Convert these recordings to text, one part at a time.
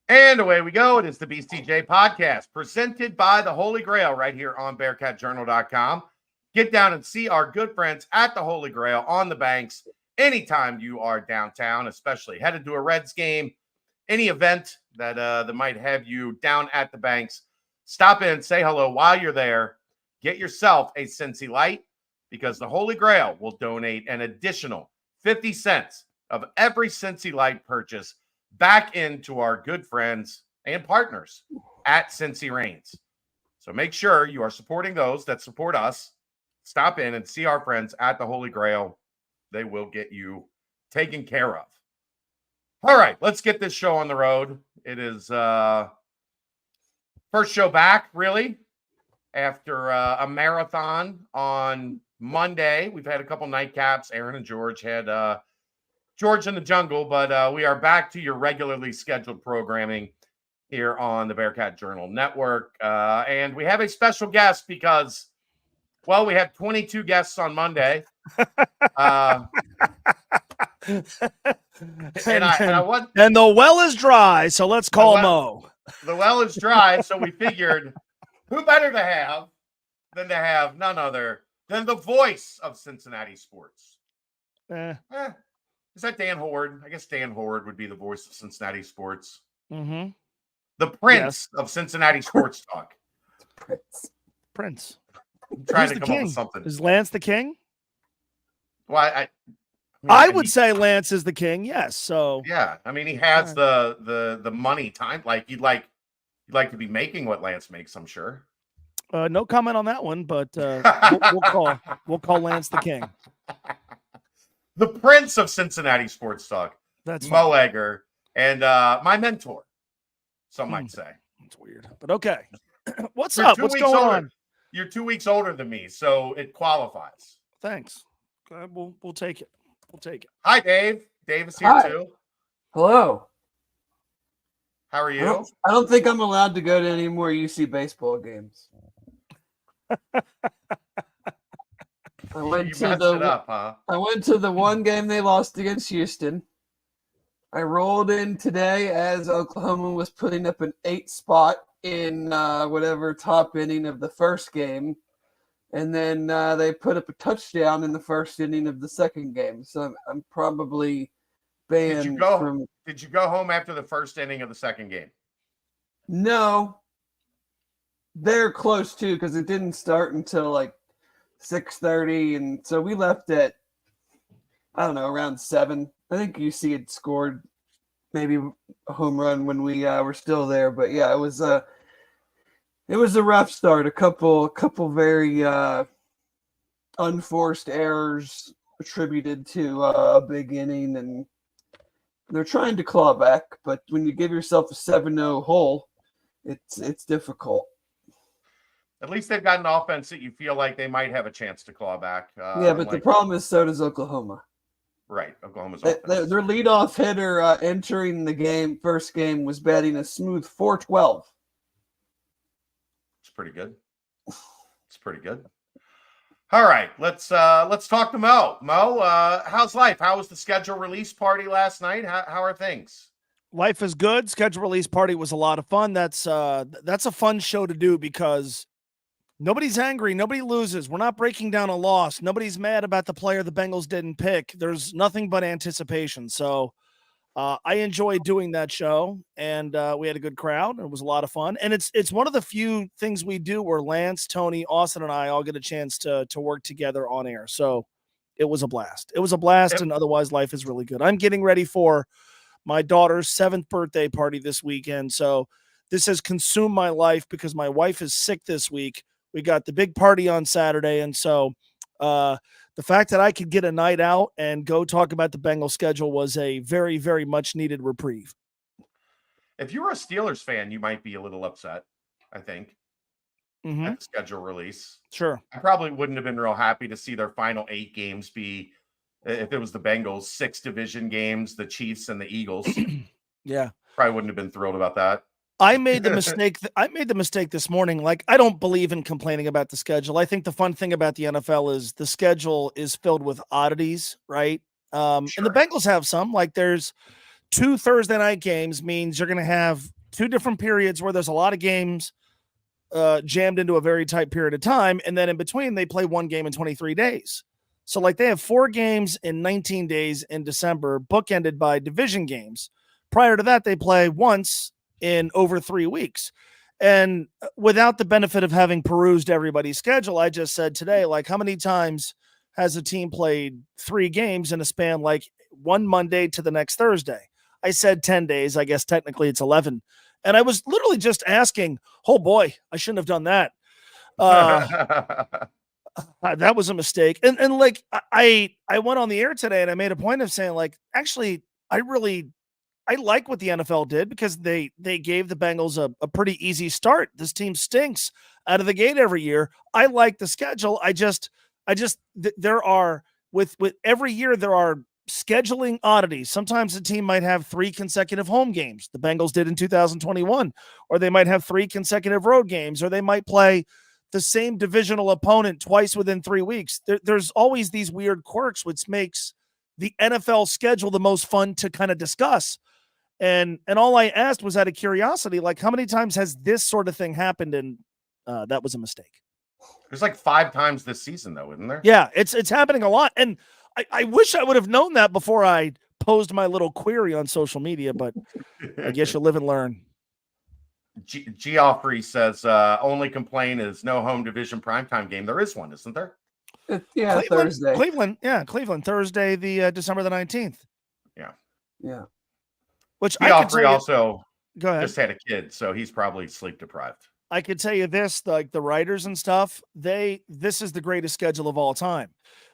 And away we go. It is the BCJ Podcast presented by the Holy Grail right here on BearcatJournal.com. Get down and see our good friends at the Holy Grail on the banks anytime you are downtown, especially headed to a Reds game, any event that might have you down at the banks. Stop in, say hello while you're there. Get yourself a Cincy Light because the Holy Grail will donate an additional 50 cents of every Cincy Light purchase back into our good friends and partners at Cincy Reigns. So make sure you are supporting those that support us. Stop in and see our friends at the Holy Grail. They will get you taken care of. All right, let's get this show on the road. It is first show back, really, after a marathon on Monday. We've had a couple nightcaps. Aaron and George had George in the Jungle, but we are back to your regularly scheduled programming here on the Bearcat Journal Network. And we have a special guest because, well, we had 22 guests on Monday. And the well is dry, so let's call Mo. The well is dry, so we figured who better to have than to have none other than the voice of Cincinnati sports. Is that Dan Horde? I guess Dan Horde would be the voice of Cincinnati sports. Mm-hmm. The Prince of Cincinnati sports talk. Prince. I'm trying to come up with something. Is Lance the king? Well, I would say Lance is the king. Yes. So yeah, I mean, he has the money time. Like you'd like to be making what Lance makes. I'm sure. No comment on that one, but we'll call Lance the king. The Prince of Cincinnati sports talk. That's Mo Egger and my mentor. Some might say. That's weird, but okay. What's up? What's going on? You're 2 weeks older than me, so it qualifies. Thanks. We'll take it. We'll take it. Hi, Dave. Dave is here too. Hello. How are you? I don't think I'm allowed to go to any more UC baseball games. I went to the one game they lost against Houston. I rolled in today as Oklahoma was putting up an 8 spot in whatever top inning of the first game. And then they put up a touchdown in the first inning of the second game. So I'm probably banned from. Did you go home after the first inning of the second game? No. They're close too because it didn't start until like 6:30, and so we left at around 7. I think UC had scored maybe a home run when we were still there, but yeah, it was a rough start. A couple very unforced errors attributed to a big inning, and they're trying to claw back. But when you give yourself a 7-0 hole, it's difficult. At least they've got an offense that you feel like they might have a chance to claw back. But the problem is so does Oklahoma. Right, Oklahoma's their leadoff hitter entering the first game was batting a smooth .412. It's pretty good. It's pretty good. All right, let's talk to Mo. Mo, how's life? How was the schedule release party last night? How are things? Life is good. Schedule release party was a lot of fun. That's a fun show to do because nobody's angry. Nobody loses. We're not breaking down a loss. Nobody's mad about the player the Bengals didn't pick. There's nothing but anticipation. So I enjoyed doing that show, and we had a good crowd. It was a lot of fun. And it's one of the few things we do where Lance, Tony, Austin, and I all get a chance to work together on air. So it was a blast. It was a blast, and otherwise life is really good. I'm getting ready for my daughter's 7th birthday party this weekend. So this has consumed my life because my wife is sick this week. We got the big party on Saturday. And so the fact that I could get a night out and go talk about the Bengals schedule was a very, very much needed reprieve. If you were a Steelers fan, you might be a little upset, I think, at the schedule release. Sure. I probably wouldn't have been real happy to see their final 8 games be, if it was the Bengals, 6 division games, the Chiefs and the Eagles. Yeah. Probably wouldn't have been thrilled about that. I made the mistake. I made the mistake this morning. Like, I don't believe in complaining about the schedule. I think the fun thing about the NFL is the schedule is filled with oddities, right? Sure. And the Bengals have some. Like, there's 2 Thursday night games means you're going to have 2 different periods where there's a lot of games jammed into a very tight period of time. And then in between, they play 1 game in 23 days. So like they have 4 games in 19 days in December, bookended by division games. Prior to that, they play once in over 3 weeks. And without the benefit of having perused everybody's schedule, I just said today, like, how many times has a team played 3 games in a span, like one Monday to the next Thursday? I said 10 days. I guess technically it's 11. And I was literally just asking, oh boy, I shouldn't have done that. That was a mistake. And like, I went on the air today and I made a point of saying, like, actually, I like what the NFL did because they gave the Bengals a pretty easy start. This team stinks out of the gate every year. I like the schedule. There are with every year there are scheduling oddities. Sometimes the team might have 3 consecutive home games. The Bengals did in 2021, or they might have 3 consecutive road games, or they might play the same divisional opponent twice within 3 weeks. There's always these weird quirks, which makes the NFL schedule the most fun to kind of discuss. And all I asked was out of curiosity, like, how many times has this sort of thing happened? And that was a mistake. There's like 5 times this season, though, isn't there? Yeah, it's happening a lot. And I wish I would have known that before I posed my little query on social media, but I guess you live and learn. Geoffrey says, only complaint is no home division primetime game. There is one, isn't there? Yeah, Thursday. Cleveland, Thursday, the December the 19th. Yeah. Which Geoffrey also go ahead. just had a kid, so he's probably sleep deprived. I could tell you this, like the writers and stuff, this is the greatest schedule of all time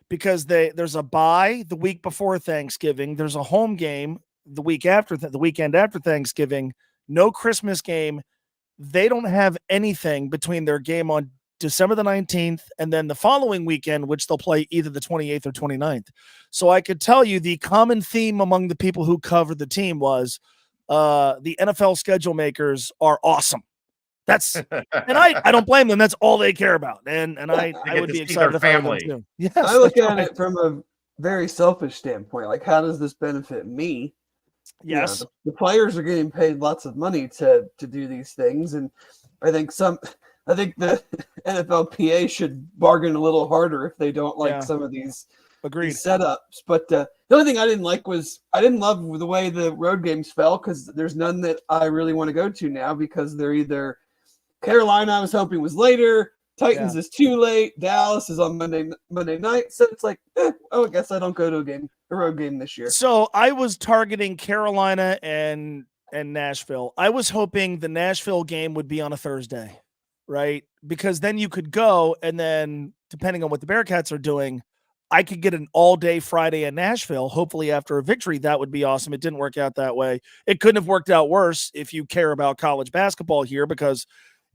because there's a bye the week before Thanksgiving. There's a home game the week after the weekend after Thanksgiving, no Christmas game. They don't have anything between their game on December the 19th and then the following weekend, which they'll play either the 28th or 29th. So I could tell you the common theme among the people who covered the team was the NFL schedule makers are awesome. That's and I don't blame them. That's all they care about. And I would be excited if I were them too. Yes, I look at it from a very selfish standpoint. Like, how does this benefit me? Yes. You know, the players are getting paid lots of money to do these things. And I think the NFLPA should bargain a little harder if they don't like some of these setups. But the only thing I didn't like was I didn't love the way the road games fell because there's none that I really want to go to now because they're either Carolina, I was hoping was later, Titans is too late, Dallas is on Monday night. So it's like, I guess I don't go to a road game this year. So I was targeting Carolina and Nashville. I was hoping the Nashville game would be on a Thursday, right? Because then you could go, and then depending on what the Bearcats are doing, I could get an all-day Friday in Nashville. Hopefully after a victory, that would be awesome. It didn't work out that way. It couldn't have worked out worse if you care about college basketball here because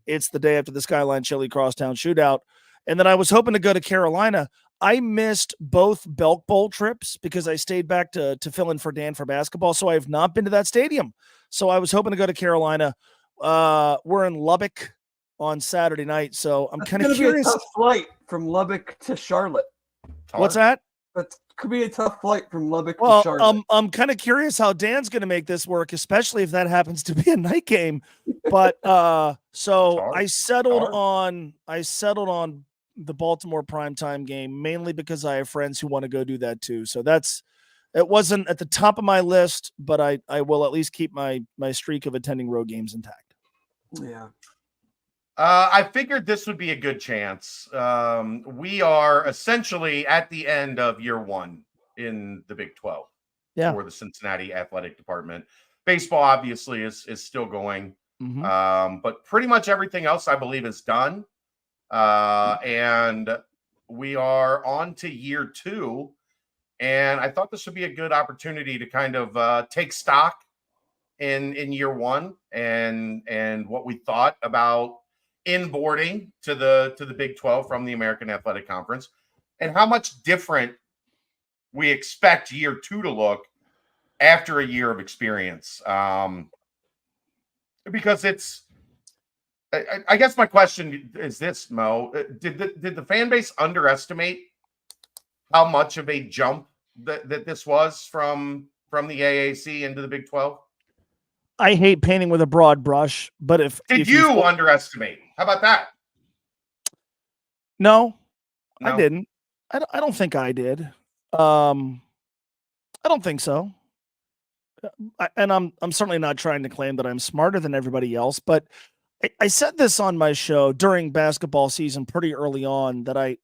it's the day after the Skyline Chili Crosstown shootout. And then I was hoping to go to Carolina. I missed both Belk Bowl trips because I stayed back to fill in for Dan for basketball. So I have not been to that stadium. So I was hoping to go to Carolina. We're in Lubbock on Saturday night. So I'm kind of curious. Be a tough flight from Lubbock to Charlotte. What's that? That could be a tough flight from Lubbock to Charlotte. I'm kind of curious how Dan's going to make this work, especially if that happens to be a night game. But so I settled on the Baltimore primetime game mainly because I have friends who want to go do that too. So it wasn't at the top of my list, but I will at least keep my streak of attending road games intact. Yeah. I figured this would be a good chance. We are essentially at the end of year 1 in the Big 12 for the Cincinnati Athletic Department. Baseball obviously is still going, but pretty much everything else I believe is done. And we are on to year 2. And I thought this would be a good opportunity to kind of take stock in year 1 and what we thought about inboarding to the Big 12 from the American Athletic Conference and how much different we expect year 2 to look after a year of experience. Because I guess my question is this, Mo, did the fan base underestimate how much of a jump that this was from the AAC into the Big 12? I hate painting with a broad brush, but if you underestimate? How about that? No, I didn't. I don't think I did. I don't think so. And I'm certainly not trying to claim that I'm smarter than everybody else, but I said this on my show during basketball season pretty early on that I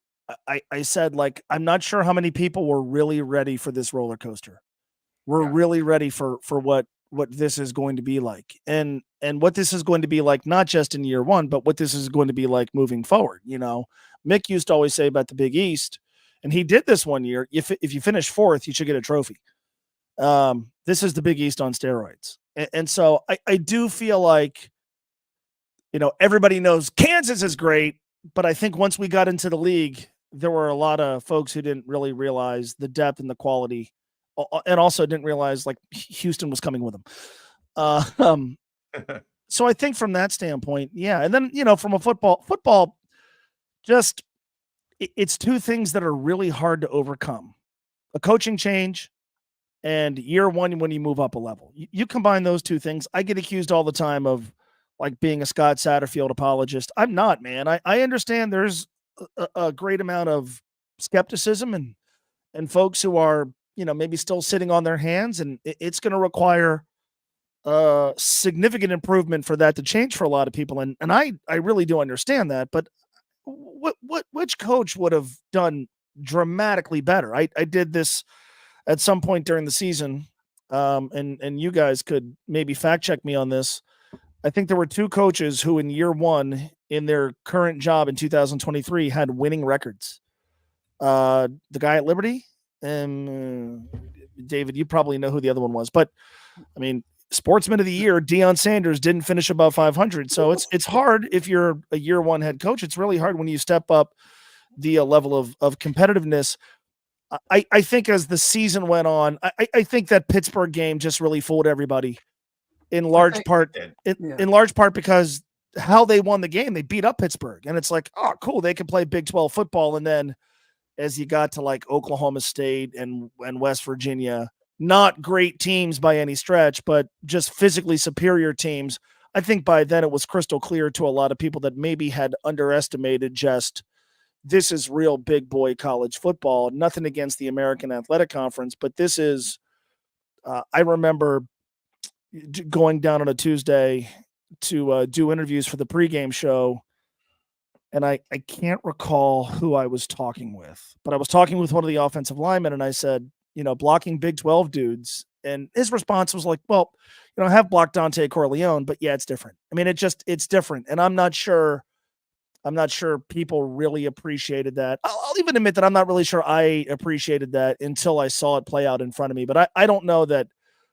said, like, I'm not sure how many people were really ready for this roller coaster. We're really ready for what this is going to be like, and what this is going to be like, not just in year one, but what this is going to be like moving forward. You know, Mick used to always say about the Big East, and he did this one year. If you finish fourth, you should get a trophy. This is the Big East on steroids. And so I do feel like, you know, everybody knows Kansas is great, but I think once we got into the league, there were a lot of folks who didn't really realize the depth and the quality, and also didn't realize like Houston was coming with them. So I think from that standpoint, yeah. And then, you know, from a football, just it's two things that are really hard to overcome: a coaching change and year one when you move up a level. You combine those two things. I get accused all the time of like being a Scott Satterfield apologist. I'm not, man. I understand there's a great amount of skepticism and folks who are, you know, maybe still sitting on their hands, and it's going to require significant improvement for that to change for a lot of people. And I really do understand that, but which coach would have done dramatically better? I did this at some point during the season, and you guys could maybe fact check me on this. I think there were two coaches who in year one in their current job in 2023 had winning records. The guy at Liberty, and David, you probably know who the other one was, but I mean, Sportsman of the Year, Deion Sanders didn't finish above 500. So it's hard if you're a year one head coach. It's really hard when you step up the level of competitiveness. I think as the season went on, I think that Pittsburgh game just really fooled everybody in large part because how they won the game, they beat up Pittsburgh, and it's like, oh, cool, they can play Big 12 football. And then as you got to like Oklahoma State and West Virginia, not great teams by any stretch, but just physically superior teams. I think by then it was crystal clear to a lot of people that maybe had underestimated just this is real big boy college football. Nothing against the American Athletic Conference, but this is, I remember going down on a Tuesday to do interviews for the pregame show. And I can't recall who I was talking with, but I was talking with one of the offensive linemen, and I said, you know, blocking Big 12 dudes. And his response was like, well, you know, I have blocked Dante Corleone, but yeah, it's different. I mean, it's different. And I'm not sure people really appreciated that. I'll even admit that I'm not really sure I appreciated that until I saw it play out in front of me. But I don't know that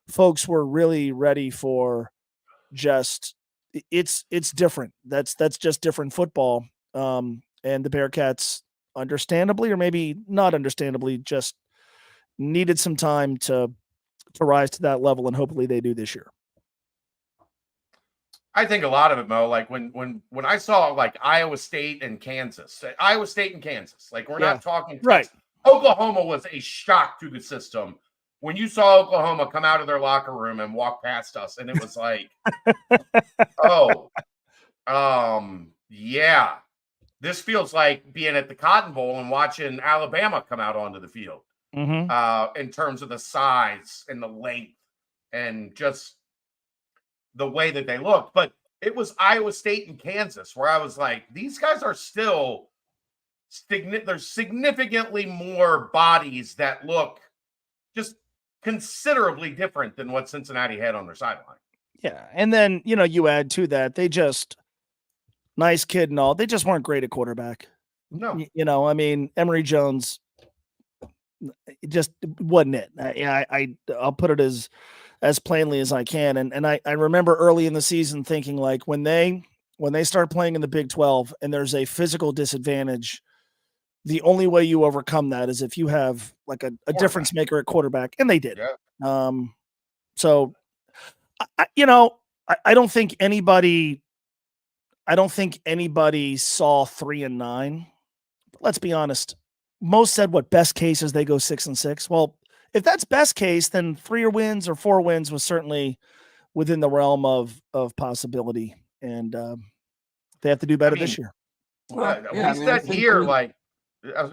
folks were really ready for just, it's different. That's just different football. And the Bearcats, understandably, or maybe not understandably, just needed some time to rise to that level, and hopefully they do this year. I think a lot of it, Mo, like when I saw like Iowa State and Kansas, like we're not talking right. Oklahoma was a shock to the system. When you saw Oklahoma come out of their locker room and walk past us, and it was like, yeah, this feels like being at the Cotton Bowl and watching Alabama come out onto the field. In terms of the size and the length and just the way that they looked. But it was Iowa State and Kansas where I was like, these guys are still there's significantly more bodies that look just considerably different than what Cincinnati had on their sideline. Yeah. And then, you know, you add to that, they just, nice kid and all, they just weren't great at quarterback. No. You know, I mean, Emory Jones, it just wasn't it. I'll put it as plainly as I can. And I remember early in the season thinking, like, when they start playing in the Big 12 and there's a physical disadvantage, the only way you overcome that is if you have like a difference maker at quarterback, and they did. Yeah. So I don't think anybody saw 3-9. But let's be honest. Most said what best case is they go 6-6. Well, if that's best case, then 3 wins or 4 wins was certainly within the realm of possibility, and they have to do better this year.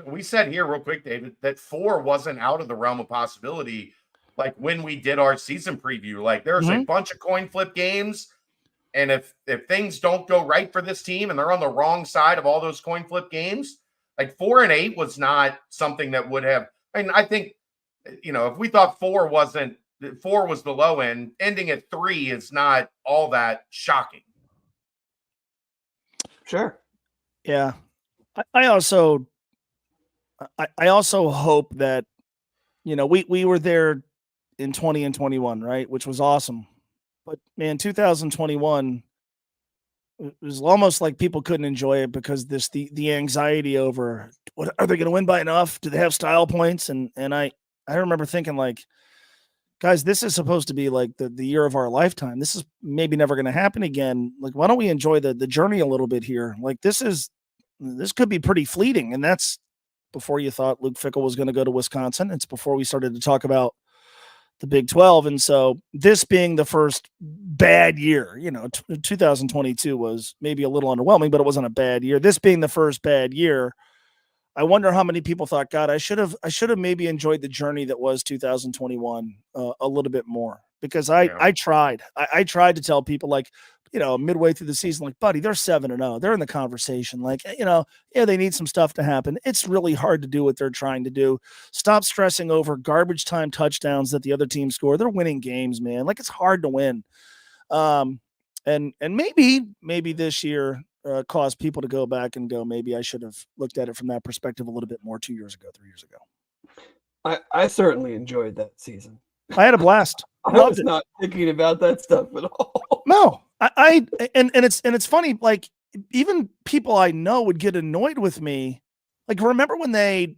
We said here real quick, David, that 4 wasn't out of the realm of possibility. Like when we did our season preview, like there's a bunch of coin flip games. And if things don't go right for this team and they're on the wrong side of all those coin flip games, like 4 and 8 was not something that would have, I think, if we thought 4 was the low end, ending at 3 is not all that shocking. Sure. Yeah. I also hope that, we were there in 20 and 21, right? Which was awesome. But man, 2021, it was almost like people couldn't enjoy it because the anxiety over, what are they going to win by enough? Do they have style points? And I remember thinking, like, guys, this is supposed to be like the year of our lifetime. This is maybe never going to happen again. Like, why don't we enjoy the journey a little bit here? Like, this could be pretty fleeting. And that's before you thought Luke Fickell was going to go to Wisconsin. It's before we started to talk about the Big 12. And so this being the first bad year, 2022 was maybe a little underwhelming, but it wasn't a bad year. This being the first bad year, I wonder how many people thought, God, I should have maybe enjoyed the journey that was 2021 a little bit more, because I tried to tell people, like, midway through the season, like, buddy, they're 7-0. They're in the conversation. Like, they need some stuff to happen. It's really hard to do what they're trying to do. Stop stressing over garbage time touchdowns that the other team score. They're winning games, man. Like, it's hard to win. And maybe this year caused people to go back and go, maybe I should have looked at it from that perspective a little bit more 2 years ago, 3 years ago. I certainly enjoyed that season. I had a blast. I was not thinking about that stuff at all. No, and it's funny. Like, even people I know would get annoyed with me. Like, remember when they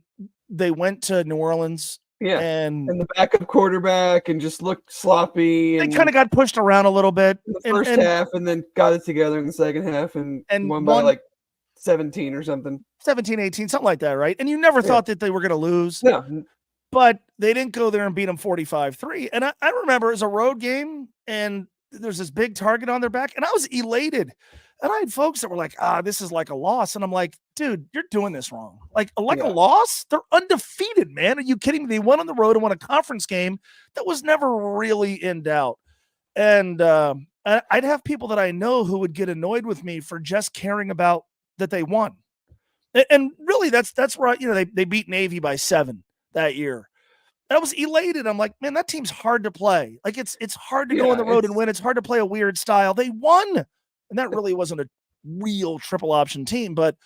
went to New Orleans? Yeah, and the backup quarterback and just looked sloppy. They kind of got pushed around a little bit in the first half, and then got it together in the second half and won by like 17 or something. 17, 18, something like that, right? And you never thought that they were going to lose. No. But they didn't go there and beat them 45-3. And I remember it was a road game, and there's this big target on their back, and I was elated. And I had folks that were like, this is like a loss. And I'm like, dude, you're doing this wrong. Like a loss? They're undefeated, man. Are you kidding me? They went on the road and won a conference game that was never really in doubt. And I'd have people that I know who would get annoyed with me for just caring about that they won. And really, that's where, they beat Navy by 7 that year. And I was elated. I'm like, man, that team's hard to play. Like, it's hard to go on the road and win. It's hard to play a weird style. They won. And that really wasn't a real triple option team. But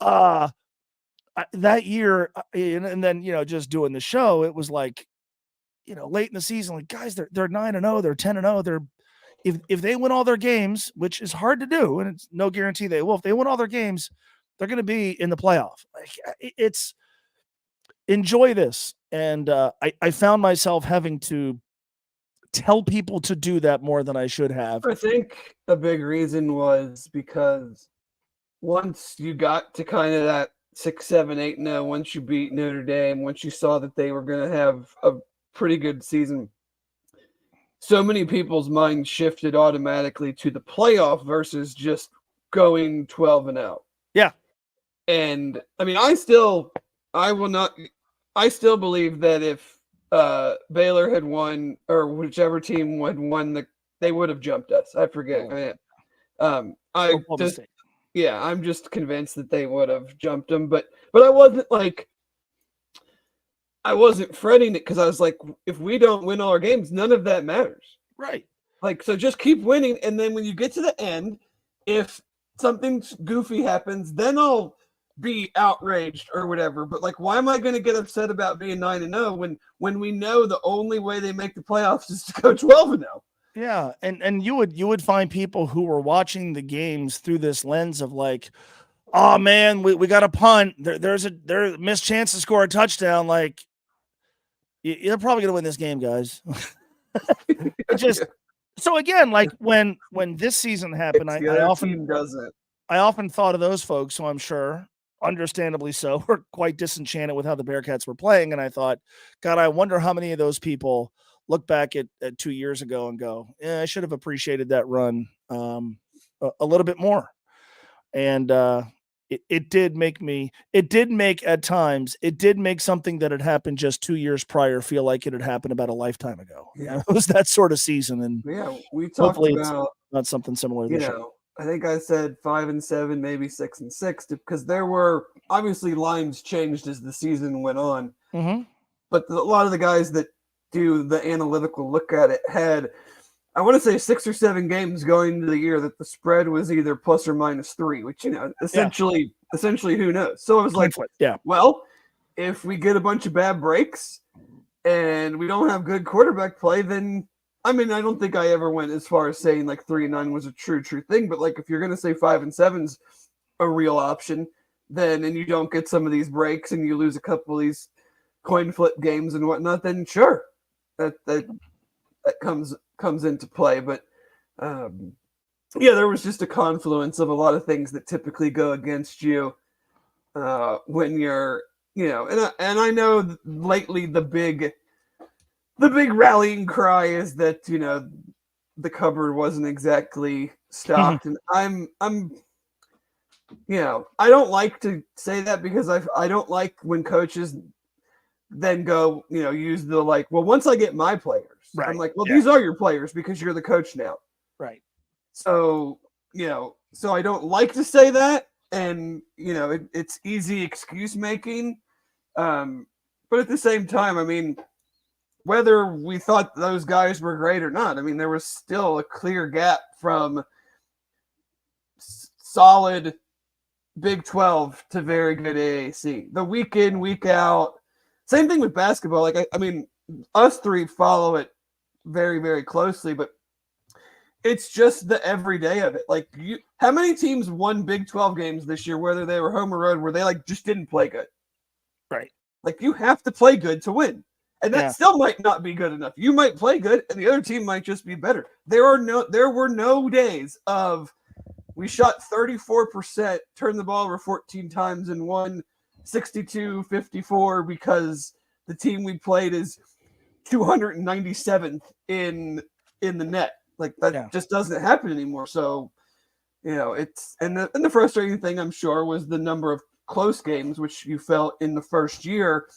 that year, and then, just doing the show, it was like, late in the season, like, guys, they're 9-0, they're 10-0. They're if they win all their games, which is hard to do, and it's no guarantee they will. If they win all their games, they're going to be in the playoff. It's enjoy this. And I found myself having to tell people to do that more than I should have. I think a big reason was because once you got to kind of that 6-7-8-0, once you beat Notre Dame, once you saw that they were going to have a pretty good season, so many people's minds shifted automatically to the playoff versus just going 12-0. Yeah. And I mean, I still believe that if Baylor had won, or whichever team had won, they would have jumped us. I forget. I'm just convinced that they would have jumped them, but I wasn't fretting it because I was like, if we don't win all our games, none of that matters. Right. Like, so just keep winning, and then when you get to the end, if something goofy happens, then I'll be outraged or whatever. But like, why am I going to get upset about being 9-0 when we know the only way they make the playoffs is to go 12-0? Yeah, and you would find people who were watching the games through this lens of like, oh man, we got a punt. There's a missed chance to score a touchdown. Like, you're probably going to win this game, guys. So again, like when this season happened, I often thought of those folks who I'm sure, understandably so, were quite disenchanted with how the Bearcats were playing. And I thought, God, I wonder how many of those people look back at 2 years ago and go, I should have appreciated that run a little bit more. And it did make something that had happened just 2 years prior feel like it had happened about a lifetime ago. Yeah. It was that sort of season. And we talked about it's not something similar this year. I think I said 5-7, maybe 6-6, because there were obviously lines changed as the season went on. Mm-hmm. But a lot of the guys that do the analytical look at it had, I want to say, 6 or 7 games going into the year that the spread was either plus or minus 3, which, essentially who knows? So I was like, well, if we get a bunch of bad breaks and we don't have good quarterback play, then, I mean, I don't think I ever went as far as saying like 3-9 was a true thing. But like, if you're going to say 5-7's a real option, then, and you don't get some of these breaks and you lose a couple of these coin flip games and whatnot, then sure, that comes into play. But there was just a confluence of a lot of things that typically go against you when you're, and I know lately the big rallying cry is that, the cupboard wasn't exactly stocked. And I'm I don't like to say that, because I don't like when coaches then go, use the like, well, once I get my players, right. I'm like, well, these are your players because you're the coach now. Right. So, so I don't like to say that. And, it's easy excuse making. But at the same time, I mean, whether we thought those guys were great or not, I mean, there was still a clear gap from solid Big 12 to very good AAC. The week in, week out. Same thing with basketball. Like, I mean, us three follow it very, very closely, but it's just the everyday of it. Like, how many teams won Big 12 games this year, whether they were home or road, where they like just didn't play good? Right. Like, you have to play good to win. And that still might not be good enough. You might play good and the other team might just be better. There were no days of we shot 34%, turned the ball over 14 times and won 62-54 because the team we played is 297th in the net. Like, that just doesn't happen anymore. So, it's and the frustrating thing, I'm sure, was the number of close games which you felt in the first year.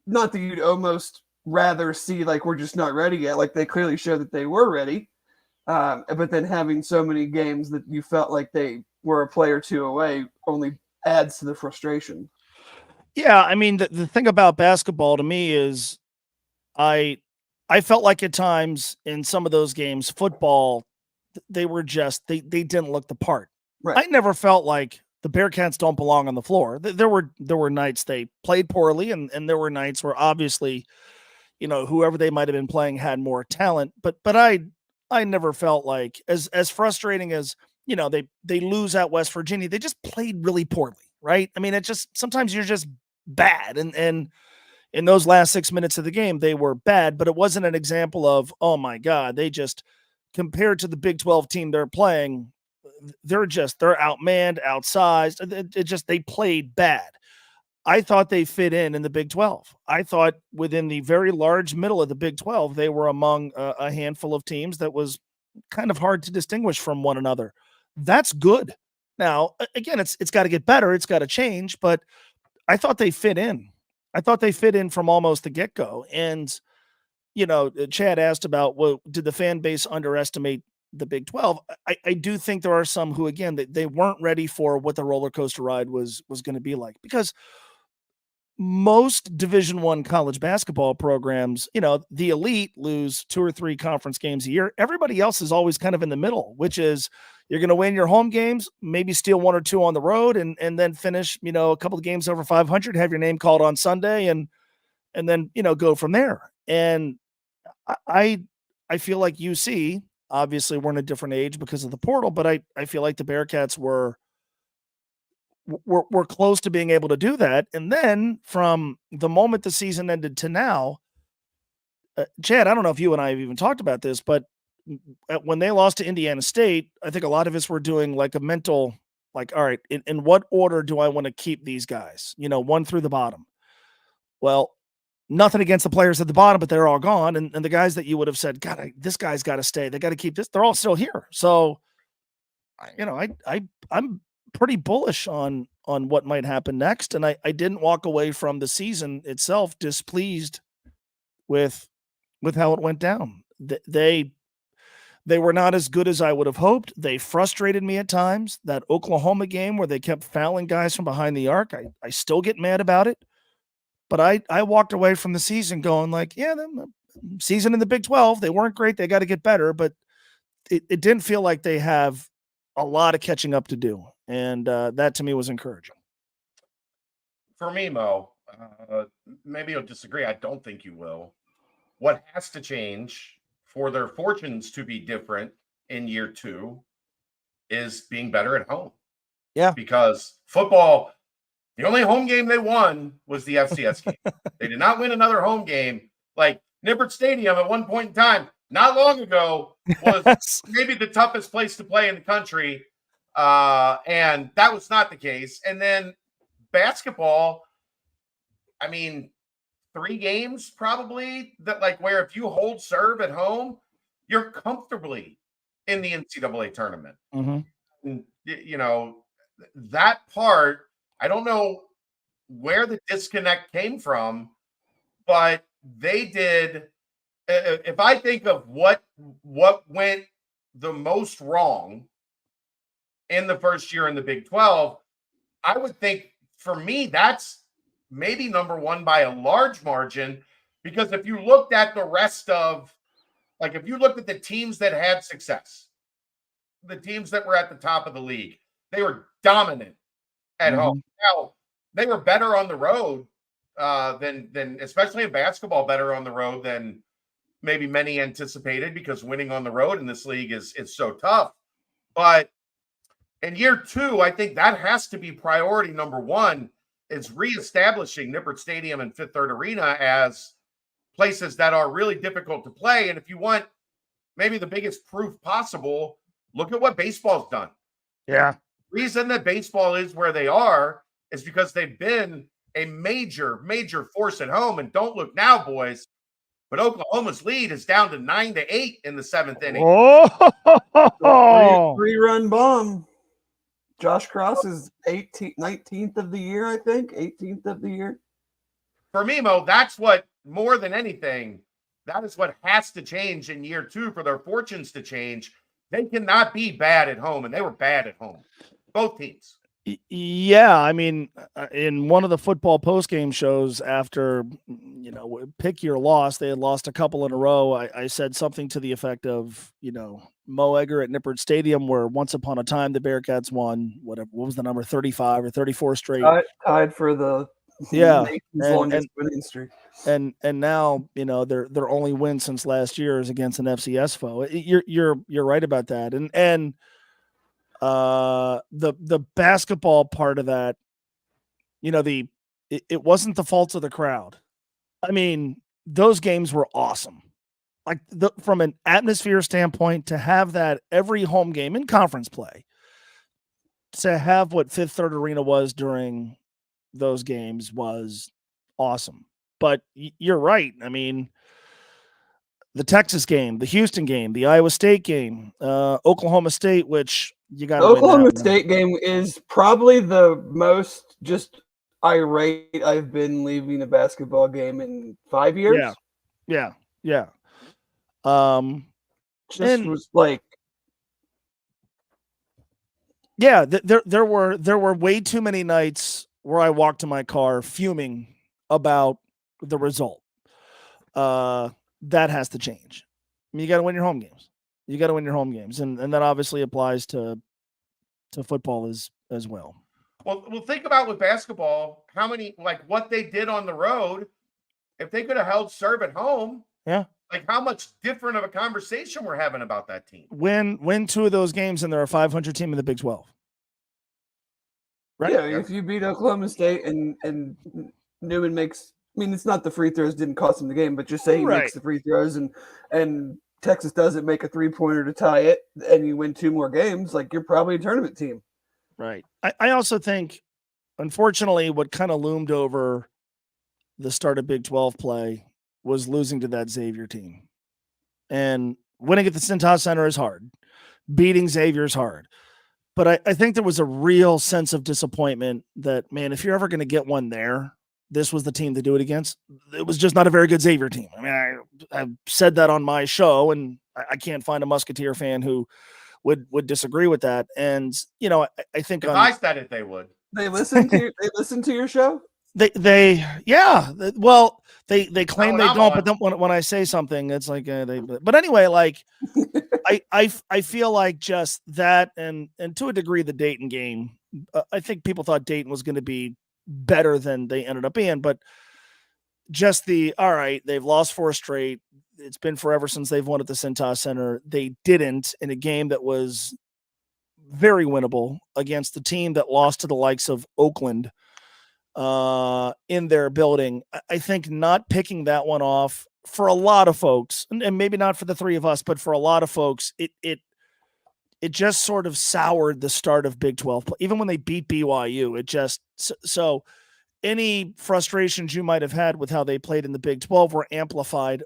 Not that you'd almost rather see like we're just not ready yet. Like, they clearly showed that they were ready, but then having so many games that you felt like they were a play or two away only adds to the frustration. Yeah, I mean, the thing about basketball to me is I felt like at times in some of those games, football, they were just they didn't look the part. Right. I never felt like the Bearcats don't belong on the floor. There were nights they played poorly, and there were nights where obviously, whoever they might have been playing had more talent. But I never felt like, as frustrating as, they lose at West Virginia, they just played really poorly, right? I mean, it just, sometimes you're just bad. And in those last 6 minutes of the game, they were bad, but it wasn't an example of, oh my God, they just, compared to the Big 12 team they're playing, they're outmanned, outsized. They played bad. I thought they fit in the Big 12. I thought within the very large middle of the Big 12, they were among a handful of teams that was kind of hard to distinguish from one another. That's good. Now, again, it's got to get better. It's got to change, but I thought they fit in. I thought they fit in from almost the get-go. And, Chad asked about, well, did the fan base underestimate the Big 12? I do think there are some who, again, they weren't ready for what the roller coaster ride was going to be like, because most Division I college basketball programs, the elite lose 2 or 3 conference games a year. Everybody else is always kind of in the middle, which is you're going to win your home games, maybe steal 1 or 2 on the road, and then finish, a couple of games over 500, have your name called on Sunday, and then, go from there. And I feel like UC, obviously we're in a different age because of the portal, but I feel like the Bearcats were close to being able to do that. And then from the moment the season ended to now, Chad, I don't know if you and I have even talked about this, but when they lost to Indiana State, I think a lot of us were doing like a mental, like, all right, in what order do I want to keep these guys, 1 through the bottom? Well, Nothing against the players at the bottom, but they're all gone. And the guys that you would have said, God, this guy's got to stay. They got to keep this. They're all still here. So, I'm pretty bullish on what might happen next. And I didn't walk away from the season itself displeased with how it went down. They were not as good as I would have hoped. They frustrated me at times. That Oklahoma game where they kept fouling guys from behind the arc, I still get mad about it. But I walked away from the season going like, yeah, the season in the Big 12, they weren't great. They got to get better. But it didn't feel like they have a lot of catching up to do. And that to me was encouraging. For me, Mo, maybe you'll disagree. I don't think you will. What has to change for their fortunes to be different in year 2 is being better at home. Yeah. Because football, the only home game they won was the FCS game. They did not win another home game. Like Nippert Stadium at one point in time, not long ago, was maybe the toughest place to play in the country. And that was not the case. And then basketball, I mean, 3 games probably that like where if you hold serve at home, you're comfortably in the NCAA tournament. Mm-hmm. And, that part, I don't know where the disconnect came from, but they did. If I think of what went the most wrong in the first year in the Big 12, I would think for me, that's maybe number 1 by a large margin, because if you looked at the rest of, like, if you looked at the teams that had success, the teams that were at the top of the league, they were dominant at home. Now, they were better on the road than especially in basketball, better on the road than maybe many anticipated, because winning on the road in this league is so tough. But in year 2, I think that has to be priority number 1, is reestablishing Nippert Stadium and Fifth Third Arena as places that are really difficult to play. And if you want maybe the biggest proof possible, look at what baseball's done. Yeah. The reason that baseball is where they are is because they've been a major, major force at home. And don't look now, boys, but Oklahoma's lead is down to 9-8 in the 7th inning. Oh, 3-run bomb. Josh Cross is 19th of the year, I think. 18th of the year. For me, Mo, that's what, more than anything, that is what has to change in year 2 for their fortunes to change. They cannot be bad at home, and they were bad at home. Both teams. Yeah, I mean, in one of the football postgame shows after, pick your loss, they had lost a couple in a row. I said something to the effect of, Mo Egger at Nippert Stadium, where once upon a time the Bearcats won, what was the number, 35 or 34 straight. Tied for the longest winning streak. And now, their only win since last year is against an FCS foe. You're right about that. And the basketball part of that, it wasn't the fault of the crowd. I mean, those games were awesome. Like from an atmosphere standpoint, to have that every home game in conference play, to have what Fifth Third Arena was during those games was awesome. But you're right. I mean, the Texas game, the Houston game, the Iowa State game, Oklahoma State, which you got. Oklahoma State game is probably the most just irate I've been leaving a basketball game in 5 years. Yeah. Was like, yeah, there were way too many nights where I walked to my car fuming about the result. That has to change. I mean, you got to win your home games. And that obviously applies to football as well. Well, think about with basketball, how many, like what they did on the road, if they could have held serve at home. Yeah. Like how much different of a conversation we're having about that team. Win 2 of those games and they're a 500 team in the Big 12. Right? Yeah, if you beat Oklahoma State and Newman makes, I mean, it's not the free throws didn't cost him the game, but just say he makes the free throws and Texas doesn't make a 3-pointer to tie it and you win 2 more games, like you're probably a tournament team. Right. I also think, unfortunately, what kind of loomed over the start of Big 12 play was losing to that Xavier team. And winning at the Cintas Center is hard. Beating Xavier is hard. But I think there was a real sense of disappointment that, man, if you're ever going to get one there, this was the team to do it against. It was just not a very good Xavier team. I mean, I've said that on my show, and I can't find a Musketeer fan who would disagree with that. And, you know, I think if I said it, they would. They listen to your show? They claim they don't, but then when I say something, it's like but anyway, like I feel like just that, and to a degree the Dayton game, I think people thought Dayton was going to be better than they ended up being, but just all right, they've lost 4 straight. It's been forever since they've won at the Cintas Center. They didn't in a game that was very winnable against the team that lost to the likes of Oakland in their building. I think not picking that one off for a lot of folks, and maybe not for the 3 of us, but for a lot of folks, it just sort of soured the start of Big 12. Even when they beat BYU, it just so any frustrations you might have had with how they played in the Big 12 were amplified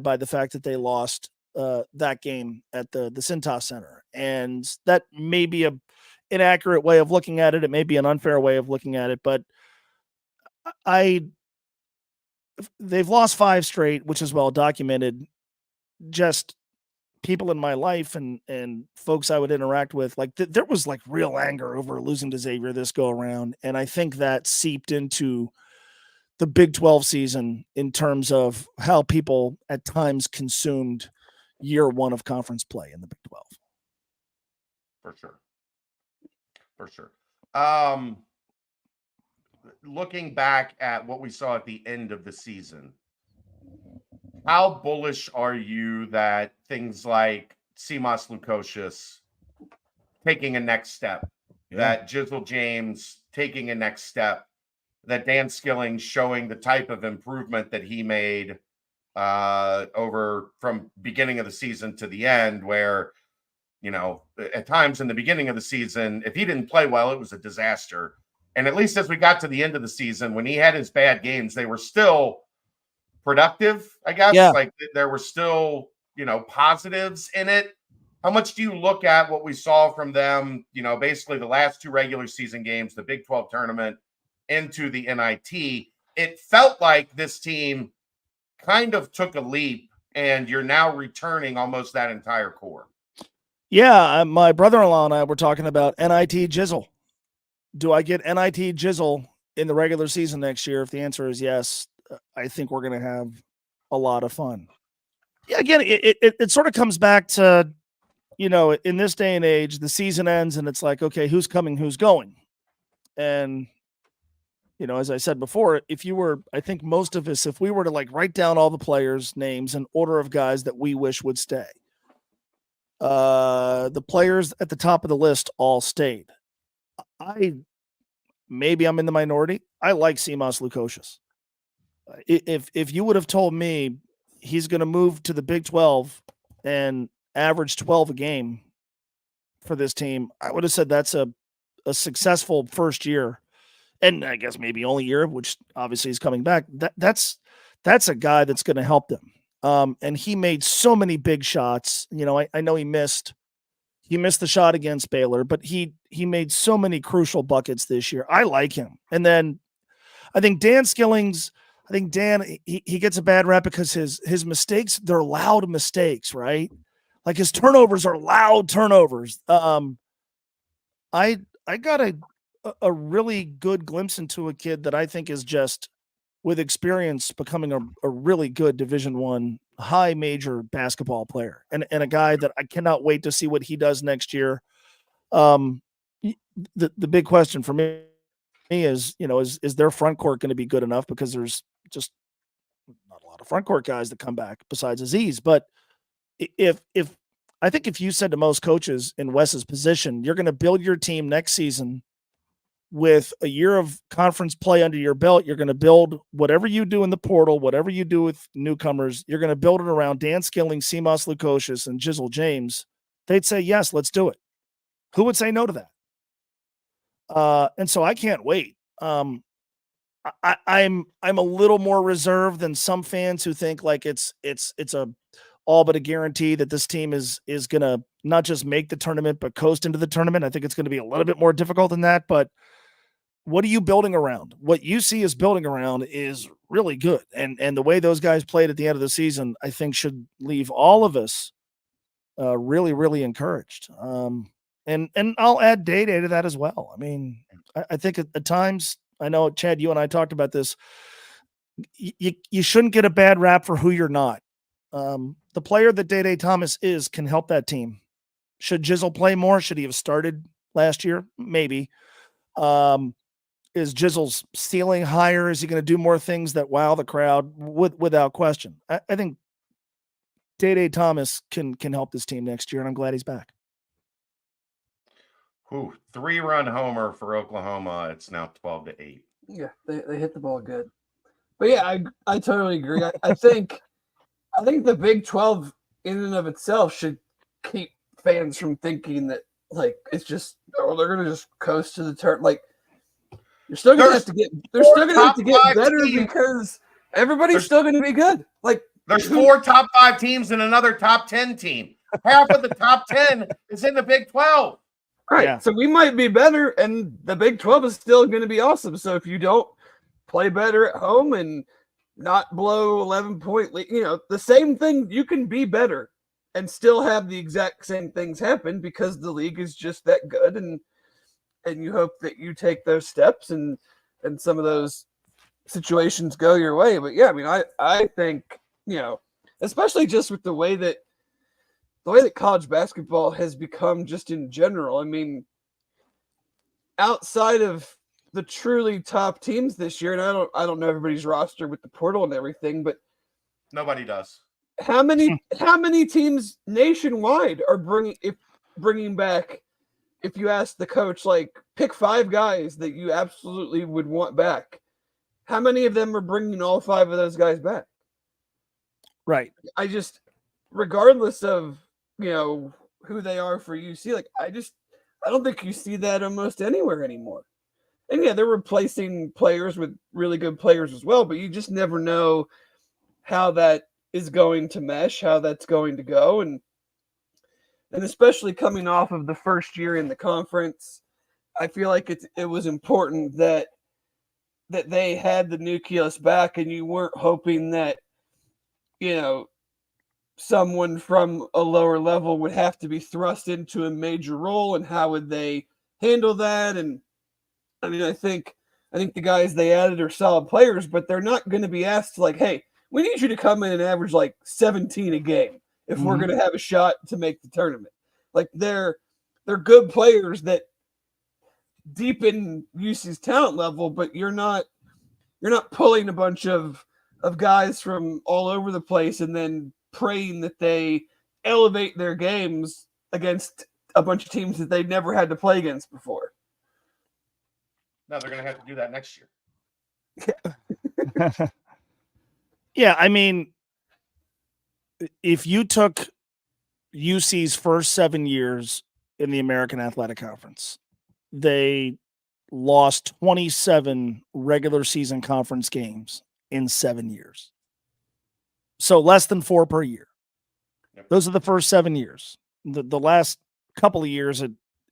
by the fact that they lost that game at the Cintas Center. And that may be an inaccurate way of looking at it. It may be an unfair way of looking at it, but they've lost 5 straight, which is well documented. Just people in my life and folks I would interact with, like there was like real anger over losing to Xavier this go around. And I think that seeped into the Big 12 season in terms of how people at times consumed year 1 of conference play in the Big 12. For sure. Looking back at what we saw at the end of the season, how bullish are you that things like Simas Lukosius taking a next step, that Jizzle James taking a next step, that Dan Skilling showing the type of improvement that he made over from beginning of the season to the end, where, you know, at times in the beginning of the season, if he didn't play well, it was a disaster. And at least as we got to the end of the season, when he had his bad games, they were still productive, I guess. Yeah. Like there were still, you know, positives in it. How much do you look at what we saw from them, you know, basically the last 2 regular season games, the Big 12 tournament into the NIT? It felt like this team kind of took a leap, and you're now returning almost that entire core. Yeah, my brother-in-law and I were talking about NIT Jizzle. Do I get NIT Jizzle in the regular season next year? If the answer is yes, I think we're going to have a lot of fun. Yeah, again, it sort of comes back to, you know, in this day and age, the season ends and it's like, okay, who's coming, who's going? And, you know, as I said before, I think most of us, if we were to like write down all the players' names and order of guys that we wish would stay, the players at the top of the list all stayed. Maybe I'm in the minority. I like Simas Lukosius. If you would have told me he's going to move to the Big 12 and average 12 a game for this team, I would have said that's a successful first year, and I guess maybe only year, which obviously is coming back. That's a guy that's going to help them. And he made so many big shots. You know, I know he missed the shot against Baylor, but he made so many crucial buckets this year. I like him. And then I think Dan Skilling's. I think Dan, he gets a bad rap because his mistakes, they're loud mistakes, right? Like his turnovers are loud turnovers. I got a really good glimpse into a kid that I think is just, with experience, becoming a really good Division I high major basketball player, and a guy that I cannot wait to see what he does next year. The big question for me is, you know, is their front court going to be good enough? Because there's just not a lot of front court guys that come back besides Aziz. But if I think if you said to most coaches in Wes's position, you're going to build your team next season with a year of conference play under your belt, you're going to build whatever you do in the portal, whatever you do with newcomers, you're going to build it around Dan Skilling, Simas Lukosius, and Jizzle James, they'd say, yes, let's do it. Who would say no to that? And so I can't wait. I'm a little more reserved than some fans who think like it's a all but a guarantee that this team is gonna not just make the tournament but coast into the tournament. I think it's going to be a little bit more difficult than that. But what are you building around? What UC is building around is really good, and the way those guys played at the end of the season, I think, should leave all of us really, really encouraged. And I'll add Day to that as well. I mean, I think at times, I know, Chad, you and I talked about this. You shouldn't get a bad rap for who you're not. The player that Day Thomas can help that team. Should Jizzle play more? Should he have started last year? Maybe. Is Jizzle's ceiling higher? Is he going to do more things that wow the crowd? Without question. I think Day Thomas can help this team next year, and I'm glad he's back. 3-run homer for Oklahoma. It's now 12-8. Yeah, they hit the ball good. But yeah, I totally agree. I think the Big 12 in and of itself should keep fans from thinking that like it's just they're gonna just coast to the turn. Like you're still gonna have to get better teams. Because everybody's still gonna be good. Like there's 4 top 5 teams and another top 10 team. Half of the top 10 is in the Big 12. Right. Yeah. So we might be better, and the Big 12 is still going to be awesome. So if you don't play better at home and not blow 11-point lead, the same thing, you can be better and still have the exact same things happen because the league is just that good. And you hope that you take those steps and some of those situations go your way. But yeah, I mean, I think, especially just with the way that college basketball has become just in general. I mean, outside of the truly top teams this year, and I don't know everybody's roster with the portal and everything, but nobody does. How many teams nationwide are bringing back? If you ask the coach, like, pick 5 guys that you absolutely would want back, how many of them are bringing all 5 of those guys back? Right. Regardless of who they are for UC, like I don't think you see that almost anywhere anymore. And yeah, they're replacing players with really good players as well, but you just never know how that is going to mesh, how that's going to go. And especially coming off of the first year in the conference, I feel like it was important that they had the nucleus back, and you weren't hoping that someone from a lower level would have to be thrust into a major role, and how would they handle that? And I mean, I think the guys they added are solid players, but they're not going to be asked like, hey, we need you to come in and average like 17 a game if we're going to have a shot to make the tournament. Like they're good players that deepen UC's talent level, but you're not pulling a bunch of guys from all over the place and then praying that they elevate their games against a bunch of teams that they never had to play against before. No, they're going to have to do that next year. Yeah, I mean, if you took UC's first 7 years in the American Athletic Conference, they lost 27 regular season conference games in 7 years. So less than 4 per year. Yep. Those are the first 7 years. The last couple of years,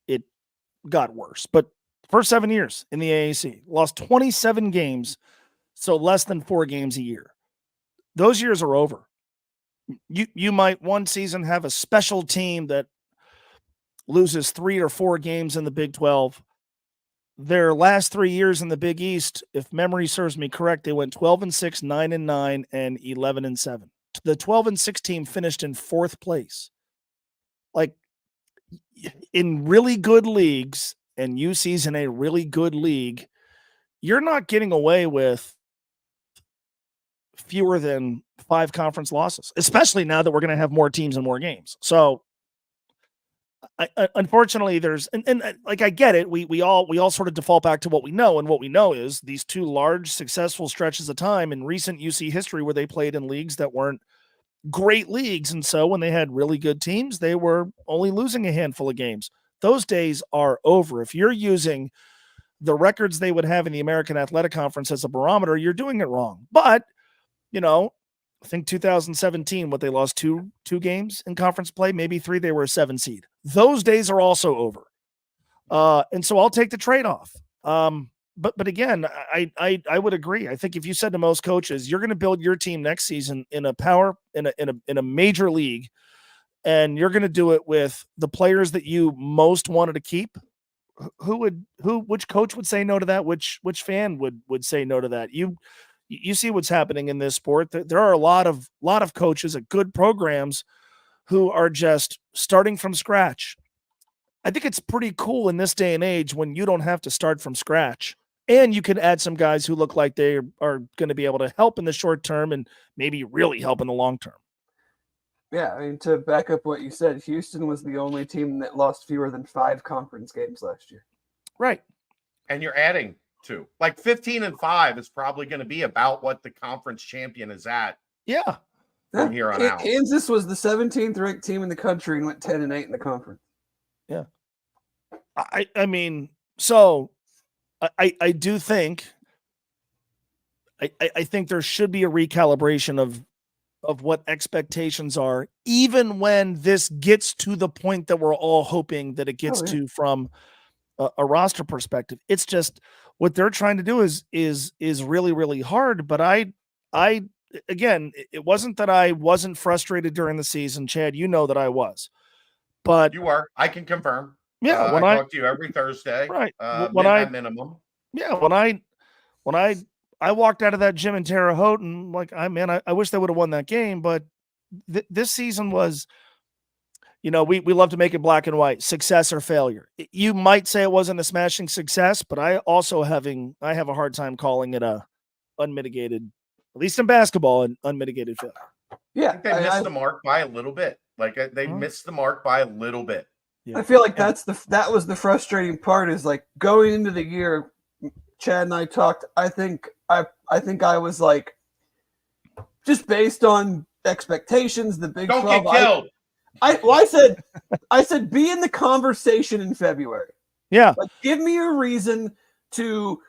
it got worse. But first 7 years in the AAC, lost 27 games, so less than 4 games a year. Those years are over. You might one season have a special team that loses 3 or 4 games in the Big 12. Their last 3 years in the Big East, if memory serves me correct, they went 12-6, 9-9, and 11-7. The 12-6 team finished in 4th place. Like, in really good leagues, and UC's in a really good league, you're not getting away with fewer than 5 conference losses, especially now that we're going to have more teams and more games. So, unfortunately, there's and like I get it. We all sort of default back to what we know, and what we know is these 2 large successful stretches of time in recent UC history where they played in leagues that weren't great leagues, and so when they had really good teams, they were only losing a handful of games. Those days are over. If you're using the records they would have in the American Athletic Conference as a barometer, you're doing it wrong. But, I think 2017, what they lost two games in conference play, maybe 3, they were a 7 seed. Those days are also over. And so I'll take the trade-off. But again, I would agree. I think if you said to most coaches, you're going to build your team next season in a major league, and you're going to do it with the players that you most wanted to keep, which coach would say no to that? Which fan would say no to that? You see what's happening in this sport. There are a lot of coaches at good programs who are just starting from scratch. I think it's pretty cool in this day and age when you don't have to start from scratch, and you can add some guys who look like they are going to be able to help in the short term and maybe really help in the long term. Yeah, I mean, to back up what you said, Houston was the only team that lost fewer than 5 conference games last year. Right. And you're adding 2. Like 15-5 is probably going to be about what the conference champion is at. Yeah. From here on out. Kansas was the 17th ranked team in the country and went 10-8 in the conference. Yeah. I mean, so I do think I think there should be a recalibration of what expectations are, even when this gets to the point that we're all hoping that it gets to from a roster perspective. It's just what they're trying to do is really, really hard. But I again, it wasn't that I wasn't frustrated during the season, Chad. You know that I was, but you are. I can confirm. Yeah, when I talk to you every Thursday, right? Minimum. Yeah, when I walked out of that gym in Terre Haute and I wish they would have won that game, but this season was, we love to make it black and white, success or failure. You might say it wasn't a smashing success, but I have a hard time calling it a unmitigated, at least in basketball, an unmitigated failure. Yeah, I think they missed the mark by a little bit. They missed the mark by a little bit. Yeah. I feel like that was the frustrating part, is like going into the year, Chad and I talked. I think I was like, just based on expectations, the Big 12. Don't get killed. I said be in the conversation in February. Yeah. Like, give me a reason to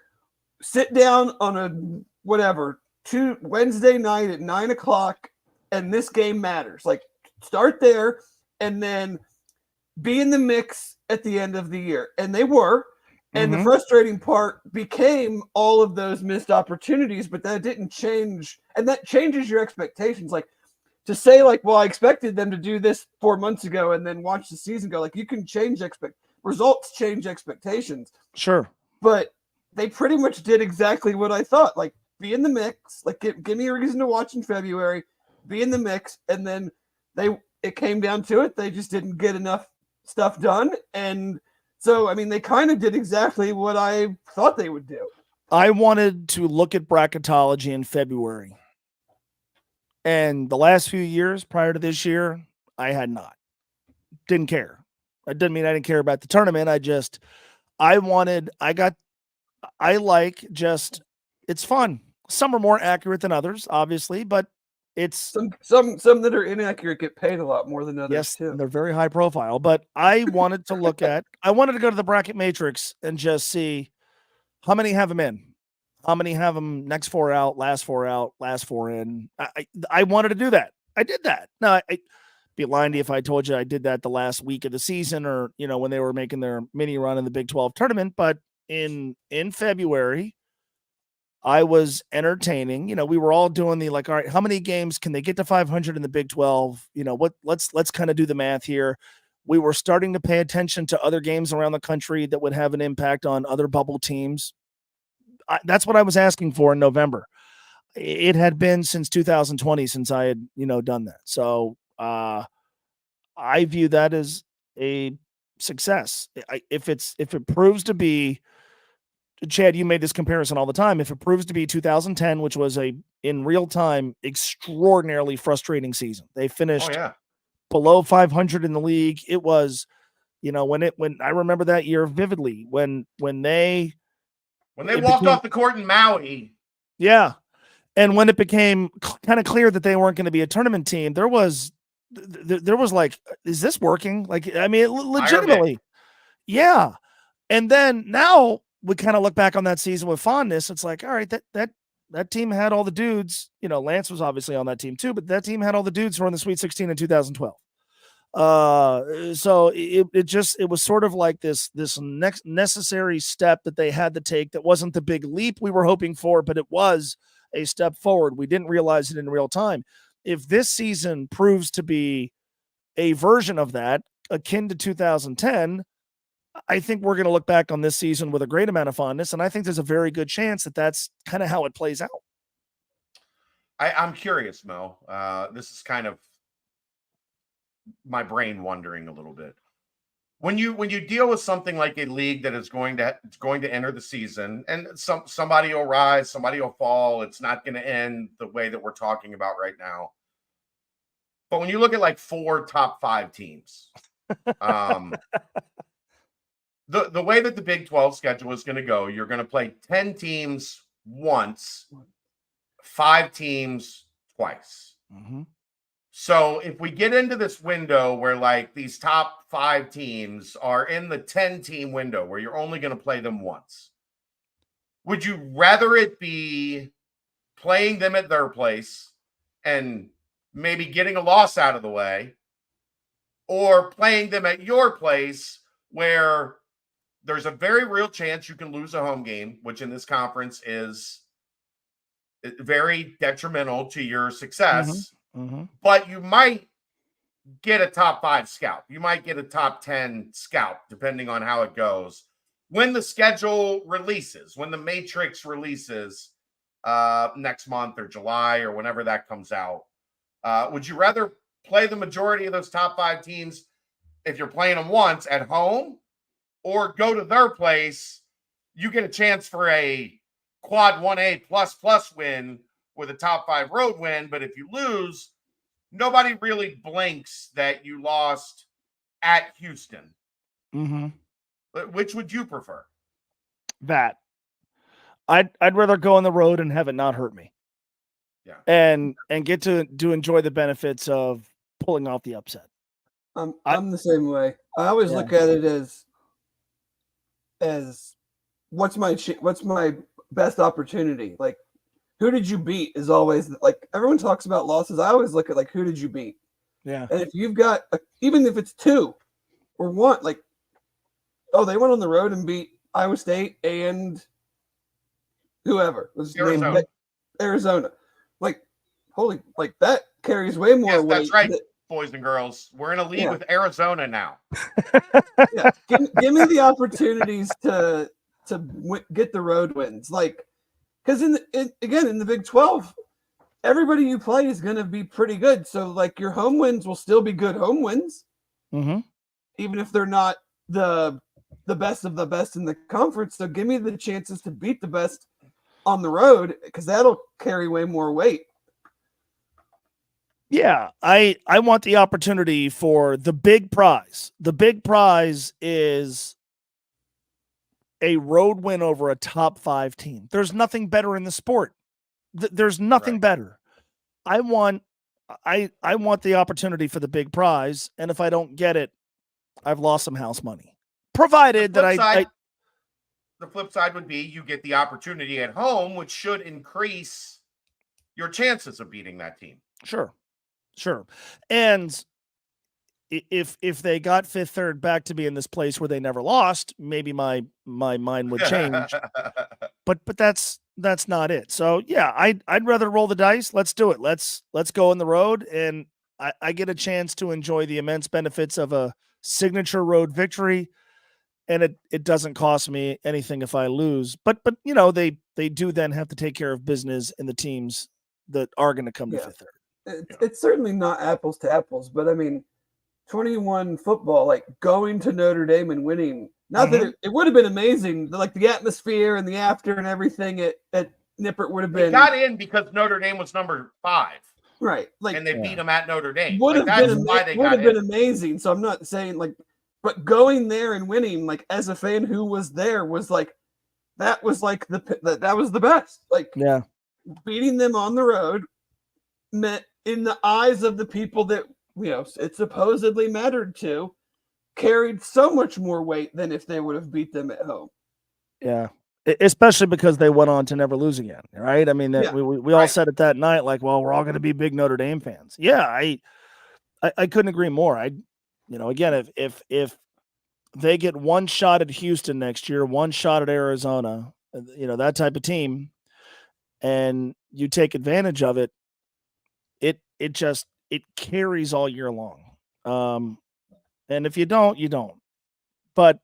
sit down on a Wednesday night at 9:00, and this game matters. Like, start there and then be in the mix at the end of the year. And they were. And the frustrating part became all of those missed opportunities, but that didn't change. And that changes your expectations. Like, to say, well, I expected them to do this 4 months ago and then watch the season go, you can change results, change expectations. Sure. But they pretty much did exactly what I thought. Like, be in the mix. Like, give me a reason to watch in February, be in the mix. And then it came down to it. They just didn't get enough stuff done. And so, I mean, they kind of did exactly what I thought they would do. I wanted to look at bracketology in February. And the last few years prior to this year, I had not. Didn't care. That doesn't mean I didn't care about the tournament. It's fun. Some are more accurate than others, obviously, but it's some that are inaccurate get paid a lot more than others. Yes, too. They're very high profile, but I wanted to go to the bracket matrix and just see how many have them in, how many have them next 4 out, last 4 in. I wanted to do that. I did that. Now, I'd be lying to you if I told you I did that the last week of the season, or when they were making their mini run in the Big 12 tournament. But in February, I was entertaining. We were all doing all right, how many games can they get to 500 in the Big 12? Let's kind of do the math here. We were starting to pay attention to other games around the country that would have an impact on other bubble teams. That's what I was asking for in November. It had been since 2020 since I had, done that. So I view that as a success. If it proves to be, Chad, you made this comparison all the time. If it proves to be 2010, which was in real time, extraordinarily frustrating season, they finished below 500 in the league. It was, when I remember that year vividly, when they walked off the court in Maui. Yeah. And when it became kind of clear that they weren't going to be a tournament team, there was like, is this working? Legitimately. Yeah. And then now we kind of look back on that season with fondness. It's like, all right, that team had all the dudes. Lance was obviously on that team too, but that team had all the dudes who were in the Sweet 16 in 2012. So it was sort of like this next necessary step that they had to take. That wasn't the big leap we were hoping for, but it was a step forward. We didn't realize it in real time. If this season proves to be a version of that, akin to 2010, I think we're going to look back on this season with a great amount of fondness, and I think there's a very good chance that that's kind of how it plays out. I'm curious, Mo. This is kind of my brain wandering a little bit. When you deal with something like a league that is going to enter the season, and somebody will rise, somebody will fall. It's not going to end the way that we're talking about right now. But when you look at like 4 top 5 teams, the way that the Big 12 schedule is going to go, you're going to play 10 teams once, 5 teams twice. Mm-hmm. So if we get into this window where like these top 5 teams are in the 10-team window where you're only going to play them once, would you rather it be playing them at their place and maybe getting a loss out of the way, or playing them at your place where there's a very real chance you can lose a home game, which in this conference is very detrimental to your success? Mm-hmm. But you might get a top 5 scalp. You might get a top 10 scalp, depending on how it goes. When the schedule releases, when the matrix releases next month or July or whenever that comes out, would you rather play the majority of those top 5 teams if you're playing them once at home, or go to their place? You get a chance for a quad 1A plus win with a top 5 road win, but if you lose, nobody really blinks that you lost at Houston. Mm-hmm. Which would you prefer? That I'd rather go on the road and have it not hurt me. Yeah, and get to enjoy the benefits of pulling off the upset. I'm the same way. I always look at it as what's my best opportunity. Like, who did you beat is always like, everyone talks about losses. I always look at like, who did you beat? Yeah. And if you've got even if it's 2 or 1, like, oh, they went on the road and beat Iowa State and whoever was named Arizona. Like, holy, like that carries way more weight. That's right, boys and girls. We're in a league with Arizona now. Yeah, give me the opportunities to get the road wins, like, because in the Big 12, everybody you play is going to be pretty good. So like your home wins will still be good home wins, even if they're not the best of the best in the conference. So give me the chances to beat the best on the road, because that'll carry way more weight. Yeah, I want the opportunity for the big prize. The big prize is a road win over a top 5 team. There's nothing better in the sport. There's nothing better. I want the opportunity for the big prize, and if I don't get it, I've lost some house money. Provided that the flip side would be you get the opportunity at home, which should increase your chances of beating that team. Sure. And if they got 5th, 3rd back to be in this place where they never lost, maybe my mind would change. but that's not it. So yeah, I'd rather roll the dice. Let's do it. Let's go on the road, and I get a chance to enjoy the immense benefits of a signature road victory. And it doesn't cost me anything if I lose. But they do then have to take care of business in the teams that are going to come to 5th, 3rd. It's certainly not apples to apples, but I mean, 21 football, like going to Notre Dame and winning. Not that it would have been amazing, like the atmosphere and the after and everything at Nippert would have been. They got in because Notre Dame was number 5, right? Like, and they beat them at Notre Dame. Would have been amazing. So I'm not saying like, but going there and winning, like as a fan who was there, was like that was like that was the best. Like, yeah, beating them on the road meant, in the eyes of the people that it supposedly mattered to, carried so much more weight than if they would have beat them at home. Yeah. Especially because they went on to never lose again, right? I mean, we all said it that night, like, well, we're all going to be big Notre Dame fans. Yeah, I couldn't agree more. Again, if they get one shot at Houston next year, one shot at Arizona, that type of team, and you take advantage of it, it carries all year long. And if you don't, you don't. But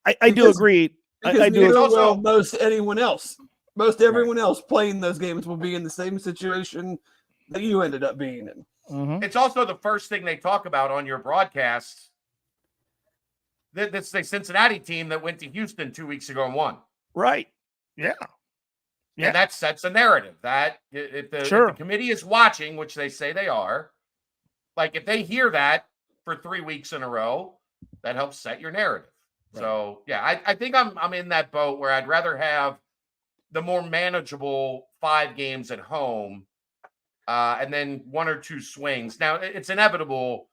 I do agree. I do. Also, most anyone else, most everyone else playing those games will be in the same situation that you ended up being in. Mm-hmm. It's also the first thing they talk about on your broadcast. That's the Cincinnati team that went to Houston 2 weeks ago and won. Right. Yeah. And that sets a narrative that if the committee is watching, which they say they are, like if they hear that for 3 weeks in a row, that helps set your narrative. Right. So, yeah, I think I'm in that boat where I'd rather have the more manageable 5 games at home and then 1 or 2 swings. Now, it's inevitable.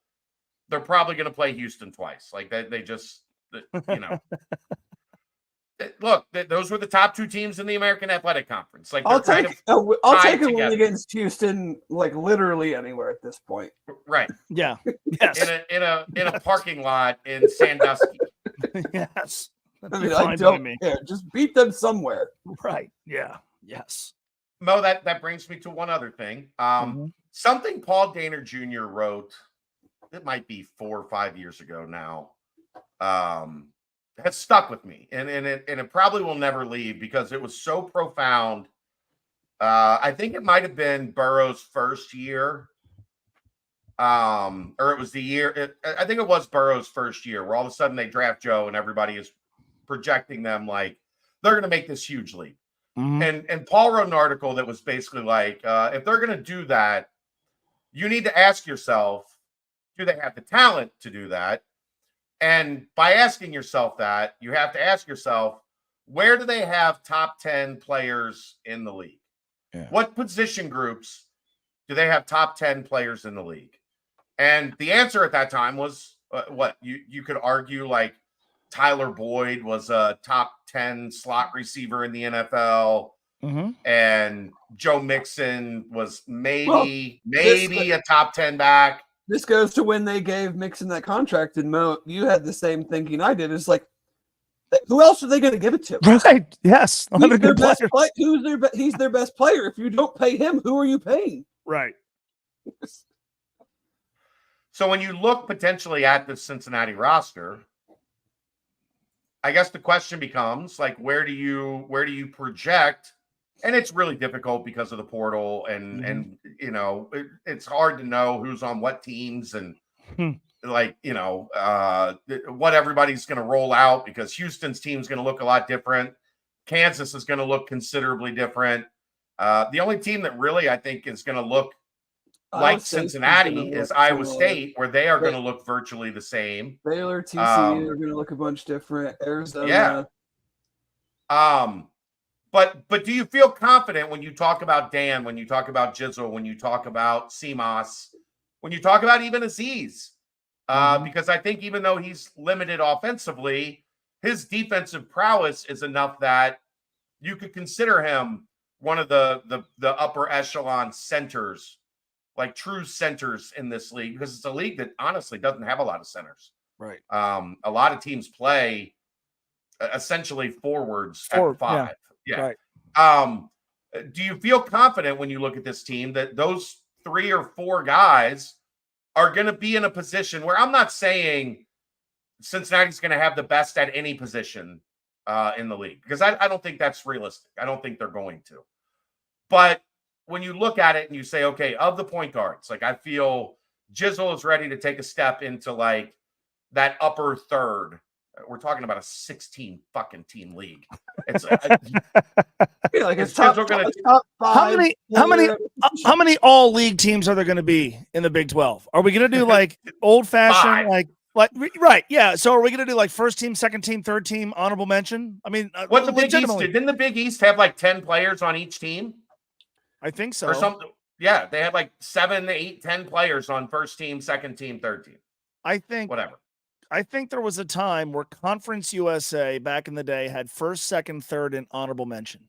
They're probably going to play Houston twice. Like they just, look, those were the top 2 teams in the American Athletic Conference. Like I'll take a win against Houston, like literally anywhere at this point. Right. Yeah. Yes. In a parking lot in Sandusky. Yes. I mean, I don't care. Just beat them somewhere. Right. Yeah. Yes. Mo, that brings me to one other thing. Something Paul Dehner Jr. wrote. It might be 4 or 5 years ago now. Has stuck with me, and it probably will never leave because it was so profound. I think it might have been Burrow's first year, or it was the year. I think it was Burrow's first year, where all of a sudden they draft Joe, and everybody is projecting them like they're going to make this huge leap. Mm-hmm. And Paul wrote an article that was basically like, if they're going to do that, you need to ask yourself, do they have the talent to do that? And by asking yourself that, you have to ask yourself, where do they have top 10 players in the league? Yeah. What position groups do they have top 10 players in the league? And the answer at that time was what? You could argue like Tyler Boyd was a top 10 slot receiver in the NFL. Mm-hmm. And Joe Mixon was maybe a top 10 back. This goes to when they gave Mixon that contract, and Mo, you had the same thinking I did. It's like, who else are they going to give it to? Right. Yes. He's their best player. He's their best player. If you don't pay him, who are you paying? Right. So when you look potentially at the Cincinnati roster, I guess the question becomes like, where do you project? And it's really difficult because of the portal and it's hard to know who's on what teams and what everybody's going to roll out because Houston's team is going to look a lot different. Kansas is going to look considerably different. The only team that really I think is going to look like Cincinnati is Iowa State, where they are going to look virtually the same. Baylor, TCU are going to look a bunch different. Arizona. Yeah. But do you feel confident when you talk about Dan, when you talk about Jizzle, when you talk about Seamoss, when you talk about even Aziz? Because I think even though he's limited offensively, his defensive prowess is enough that you could consider him one of the upper echelon centers, like true centers in this league, because it's a league that honestly doesn't have a lot of centers. Right. A lot of teams play essentially forwards at 5. Yeah. Right. Do you feel confident when you look at this team that those 3 or 4 guys are going to be in a position where I'm not saying Cincinnati's going to have the best at any position in the league, because I don't think that's realistic. I don't think they're going to. But when you look at it and you say, okay, of the point guards, like I feel Jizzle is ready to take a step into like that upper third. We're talking about a 16 fucking team league. It's top 5. How many all league teams are there going to be in the Big 12? Are we going to do like old fashioned, like right? Yeah. So are we going to do like first team, second team, third team, honorable mention? I mean, what the Big East did? Didn't the Big East have like 10 players on each team? I think so. Or something. Yeah, they had like 7, 8, 10 players on first team, second team, third team. I think whatever. I think there was a time where Conference USA back in the day had first, second, third, and honorable mention.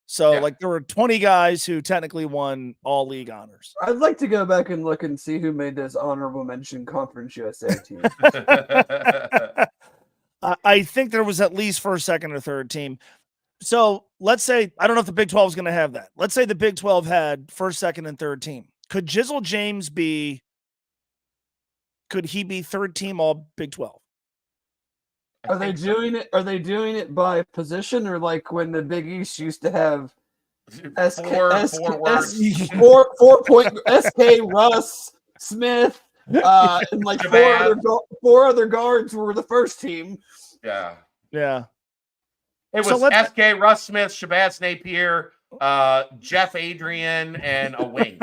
So, there were 20 guys who technically won all league honors. I'd like to go back and look and see who made this honorable mention Conference USA team. I think there was at least first, second, or third team. So let's say, I don't know if the Big 12 is going to have that. Let's say the Big 12 had first, second, and third team. Could Jizzle James could he be third team all Big 12? Are they doing it by position, or like when the Big East used to have four point SK Russ Smith and like four other guards were the first team. Yeah. It was SK Russ Smith, Shabazz Napier, Jeff Adrian, and a wing.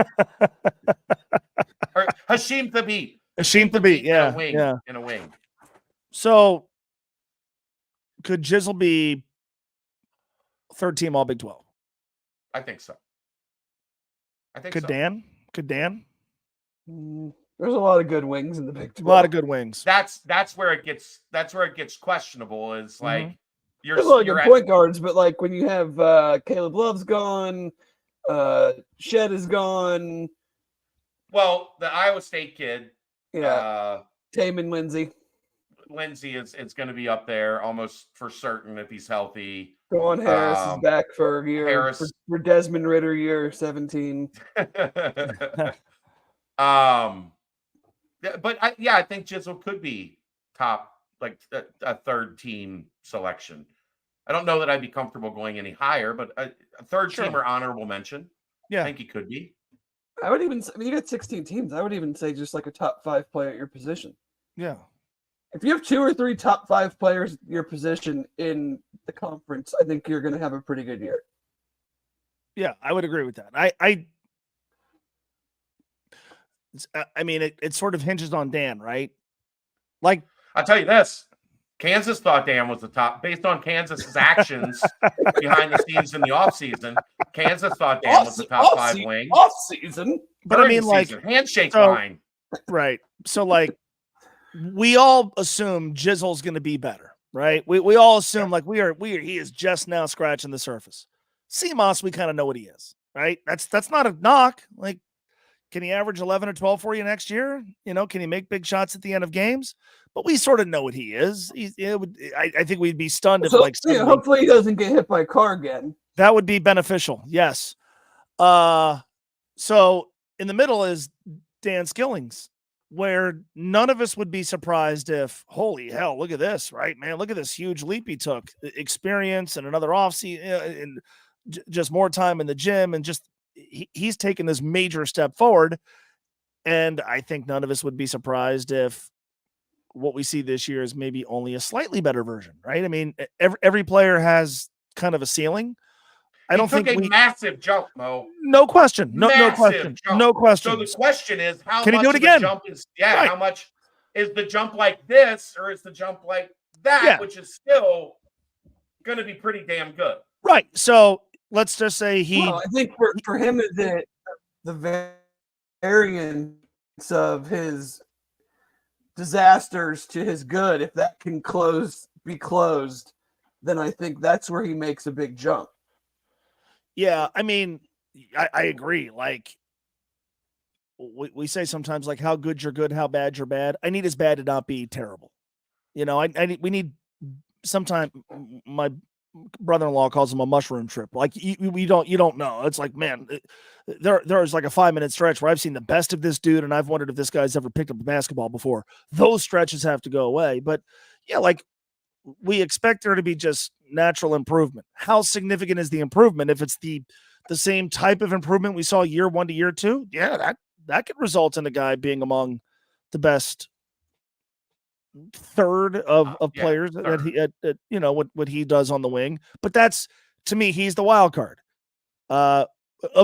Or Hashim Thabit. In a wing. So could Jizzle be third team all Big 12? I think so. Could Dan? There's a lot of good wings in the Big 12. A lot of good wings. That's where it gets questionable. Is like you're point guards, but like when you have Caleb Love's gone, Shed is gone. Well, the Iowa State kid, Taman Lindsay. Lindsay is going to be up there almost for certain if he's healthy. Dawn Harris is back for a year. For Desmond Ritter, year 17. But I think Jizzle could be top, like a third team selection. I don't know that I'd be comfortable going any higher, but a third team or honorable mention. Yeah, I think he could be. I would even. I mean, you got 16 teams. I would even say just like a top 5 player at your position. Yeah. If you have 2 or 3 top 5 players at your position in the conference, I think you're going to have a pretty good year. Yeah, I would agree with that. I mean, it sort of hinges on Dan, right? Like, I'll tell you this. Kansas thought Dan was the top based on Kansas's actions behind the scenes in the offseason. Kansas thought Dan was the top 5 wing. Offseason. But I mean, like, handshake line. Right. So, like, we all assume Jizzle's going to be better, right? We all assume he is just now scratching the surface. CMOS, we kind of know what he is, right? That's not a knock. Like, can he average 11 or 12 for you next year? Can he make big shots at the end of games? But we sort of know what he is. I think we'd be stunned if hopefully he doesn't get hit by a car again. That would be beneficial. Yes. So in the middle is Dan Skillings, where none of us would be surprised if, holy hell, look at this, right, man? Look at this huge leap he took. Experience and another offseason and just more time in the gym, and just he's taken this major step forward. And I think none of us would be surprised if what we see this year is maybe only a slightly better version, right? I mean, every player has kind of a ceiling. I don't think a massive jump, Mo. No question. No question. Jump. No question. So the question is, how can much he do it again? The jump is? Yeah. Right. How much is the jump like this, or is the jump like that, which is still going to be pretty damn good? Right. So let's just say I think for him, the variance of his disasters to his good, if that can be closed, then I think that's where he makes a big jump. Yeah, I mean, I agree. Like, we say sometimes, like, how good you're good, how bad you're bad. I need as bad to not be terrible. We need sometimes, my brother-in-law calls them a mushroom trip. Like, you don't know. It's like, man, there's like a 5-minute stretch where I've seen the best of this dude, and I've wondered if this guy's ever picked up a basketball before. Those stretches have to go away. But yeah, like, we expect there to be just natural improvement. How significant is the improvement? If it's the same type of improvement we saw year 1 to year 2, yeah, that could result in a guy being among the best third of players that he what he does on the wing. But that's, to me, he's the wild card of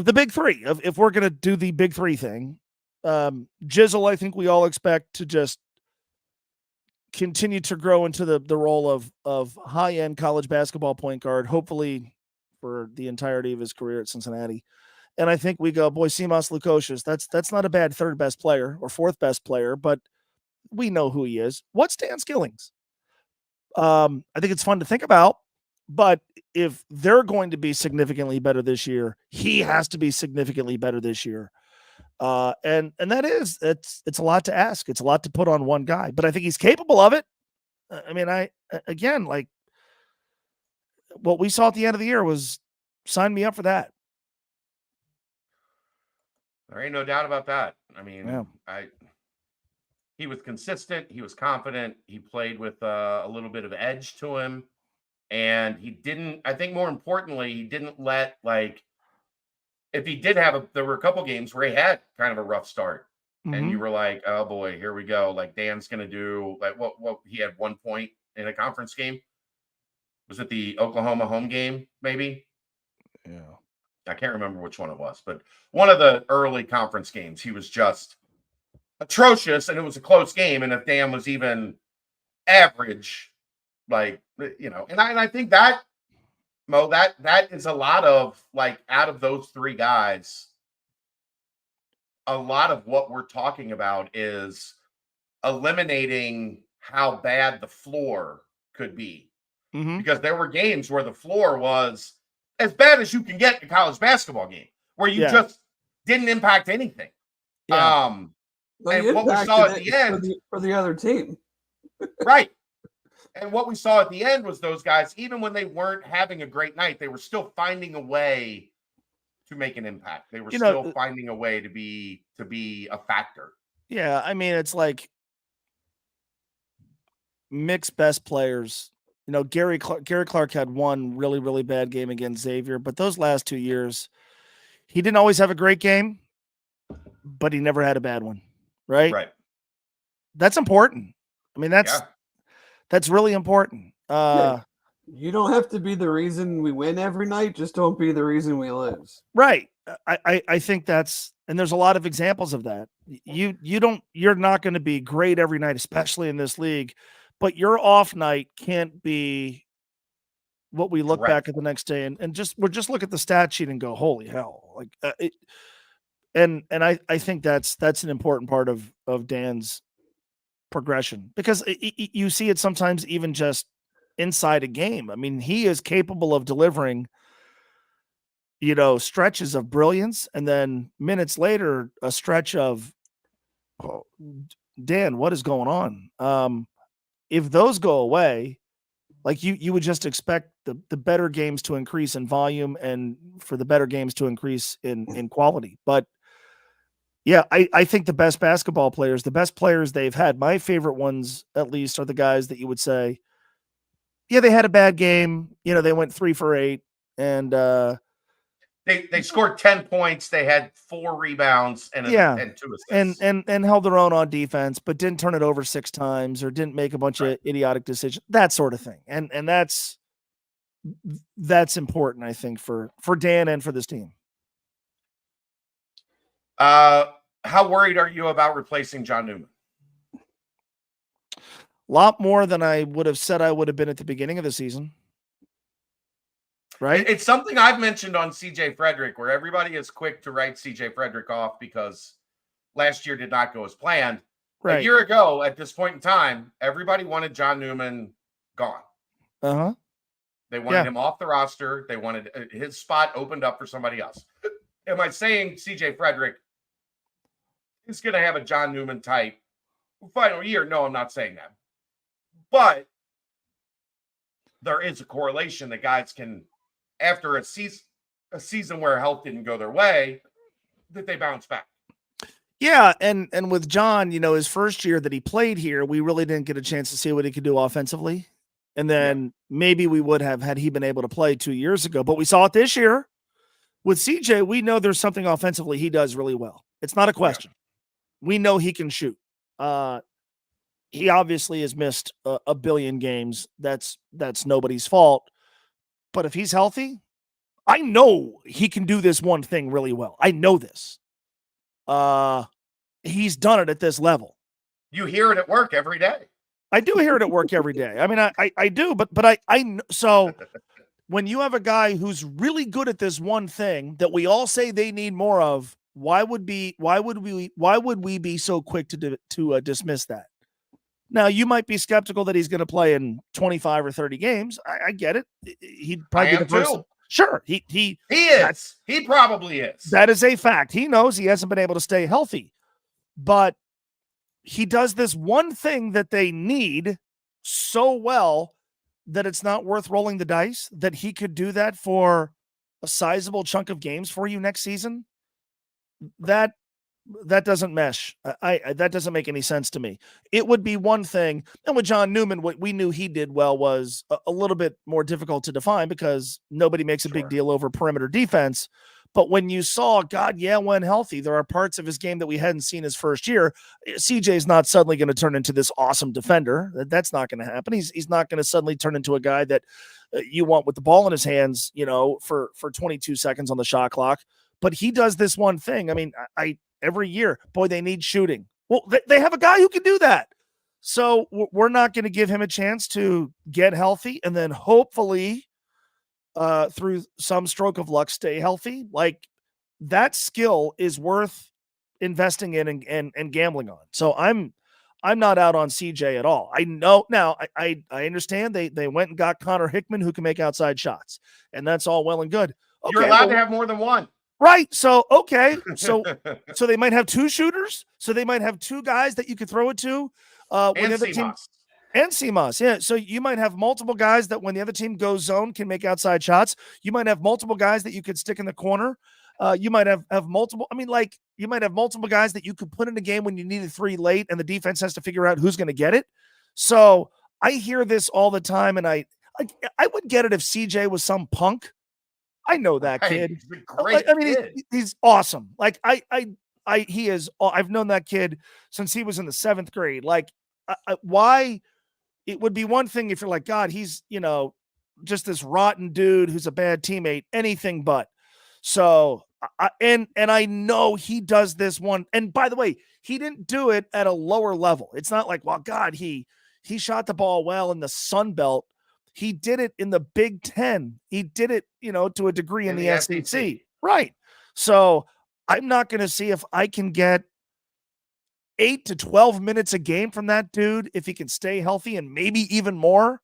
the big 3. If we're gonna do the big 3 thing, Jizzle, I think we all expect to just continue to grow into the role of high-end college basketball point guard, hopefully for the entirety of his career at Cincinnati. And I think we go, boy, CMOS Lukosius, that's not a bad third best player or fourth best player, but We know who he is. What's Dan Skilling's? I think it's fun to think about, but if they're going to be significantly better this year, he has to be significantly better this year. And that is, it's a lot to ask. It's a lot to put on one guy, but I think he's capable of it. I mean, again, like what we saw at the end of the year was sign me up for that. There ain't no doubt about that. I mean, Yeah. He was consistent. He was confident. He played with a little bit of edge to him. And he didn't, I think more importantly, he didn't let, like, if he did have there were a couple games where he had kind of a rough start. Mm-hmm. And you were like, oh boy, here we go. Like Dan's going to do, like, what he had 1 point in a conference game. Was it the Oklahoma home game, maybe? Yeah. I can't remember which one it was, but one of the early conference games, he was just atrocious, and it was a close game. And if Dan was even average, like, you know, and I think that, Mo, that is a lot of, like, out of those three guys, a lot of what we're talking about is eliminating how bad the floor could be. Mm-hmm. Because there were games where the floor was as bad as you can get in a college basketball game, where you just didn't impact anything. Well, and what we saw at the end for the other team, right? And what we saw at the end was those guys, even when they weren't having a great night, they were still finding a way to make an impact. They were still finding a way to be a factor. Yeah, I mean, it's like mixed best players. You know, Gary Clark had one really, really bad game against Xavier, but those last 2 years, he didn't always have a great game, but he never had a bad one, right? Right. That's important. I mean, that's really important. You don't have to be the reason we win every night. Just don't be the reason we lose. Right. I think that's, and there's a lot of examples of that. You're not going to be great every night, especially in this league, but your off night can't be what we look back at the next day and just look at the stat sheet and go, holy hell. Like, and I think that's an important part of Dan's progression, because you see it sometimes even just inside a game. I mean, he is capable of delivering, you know, stretches of brilliance, and then minutes later, a stretch of, oh, Dan, what is going on? If those go away, like you would just expect the better games to increase in volume and for the better games to increase in quality. But yeah, I think the best basketball players, the best players they've had, my favorite ones at least, are the guys that you would say, yeah, they had a bad game. You know, they went 3 for 8 and they scored 10 points. They had 4 rebounds and 2 assists. And held their own on defense, but didn't turn it over 6 times or didn't make a bunch of idiotic decisions, that sort of thing. And that's important, I think, for Dan and for this team. How worried are you about replacing John Newman? A lot more than I would have said I would have been at the beginning of the season. Right? It's something I've mentioned on CJ Frederick, where everybody is quick to write CJ Frederick off because last year did not go as planned. Right. A year ago, at this point in time, everybody wanted John Newman gone. Uh-huh. They wanted him off the roster. They wanted his spot opened up for somebody else. Am I saying CJ Frederick is going to have a John Newman type final year? No, I'm not saying that. But there is a correlation that guys can, after a season where health didn't go their way, that they bounce back. Yeah, and with John, you know, his first year that he played here, we really didn't get a chance to see what he could do offensively. And then maybe we would have had he been able to play 2 years ago. But we saw it this year. With CJ, we know there's something offensively he does really well. It's not a question. Yeah. We know he can shoot. He obviously has missed a billion games. That's nobody's fault. But if he's healthy, I know he can do this one thing really well. I know this. He's done it at this level. You hear it at work every day. I do hear it at work every day. I mean, I do, but I so when you have a guy who's really good at this one thing that we all say they need more of, why would we be so quick to dismiss that? Now, you might be skeptical that he's going to play in 25 or 30 games. I get it. He'd probably be the first. Sure. He is. He probably is. That is a fact. He knows he hasn't been able to stay healthy, but he does this one thing that they need so well that it's not worth rolling the dice, that he could do that for a sizable chunk of games for you next season. That doesn't mesh. That doesn't make any sense to me. It would be one thing. And with John Newman, what we knew he did well was a little bit more difficult to define because nobody makes a big deal over perimeter defense. But when you saw, when healthy, there are parts of his game that we hadn't seen his first year. CJ's not suddenly going to turn into this awesome defender. That's not going to happen. He's not going to suddenly turn into a guy that you want with the ball in his hands, for 22 seconds on the shot clock. But he does this one thing. I mean, every year, they need shooting. Well, they have a guy who can do that. So we're not going to give him a chance to get healthy and then hopefully through some stroke of luck, stay healthy. Like, that skill is worth investing in and gambling on. So I'm not out on CJ at all. I know now. I understand they went and got Connor Hickman, who can make outside shots, and that's all well and good. Okay, you're allowed to have more than one. Right. So, okay. So they might have two shooters. So they might have two guys that you could throw it to. And CMOS. Yeah. So you might have multiple guys that when the other team goes zone can make outside shots. You might have multiple guys that you could stick in the corner. You might have multiple. I mean, like, you might have multiple guys that you could put in a game when you need a three late and the defense has to figure out who's going to get it. So I hear this all the time. And I would get it if CJ was some punk. I know that kid. He's a great kid. He's awesome. Like he is. I've known that kid since he was in the 7th grade. Like, why? It would be one thing if you're like, God, he's just this rotten dude who's a bad teammate. Anything but. So and I know he does this one. And by the way, he didn't do it at a lower level. It's not like, well, God, he shot the ball well in the Sun Belt. He did it in the Big Ten. He did it, to a degree in the SEC. Right. So I'm not going to see if I can get 8 to 12 minutes a game from that dude, if he can stay healthy and maybe even more.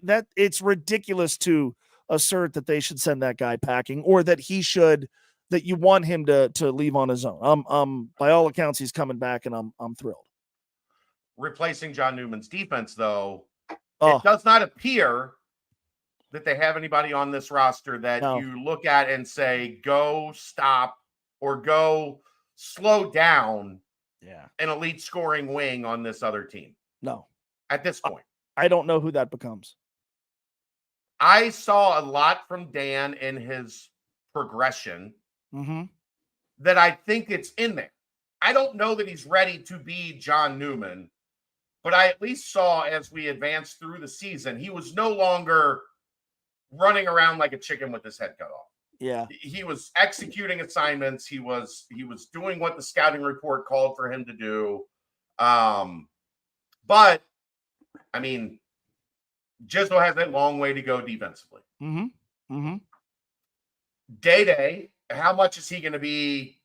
That it's ridiculous to assert that they should send that guy packing or that you want him to leave on his own. By all accounts, he's coming back and I'm thrilled. Replacing John Newman's defense, though. It does not appear that they have anybody on this roster that you look at and say, go stop or go slow down an elite scoring wing on this other team. No. At this point. I don't know who that becomes. I saw a lot from Dan in his progression that I think it's in there. I don't know that he's ready to be John Newman. But I at least saw as we advanced through the season, he was no longer running around like a chicken with his head cut off. Yeah. He was executing assignments. He was doing what the scouting report called for him to do. But I mean, Jizzle has a long way to go defensively. Day, how much is he going to be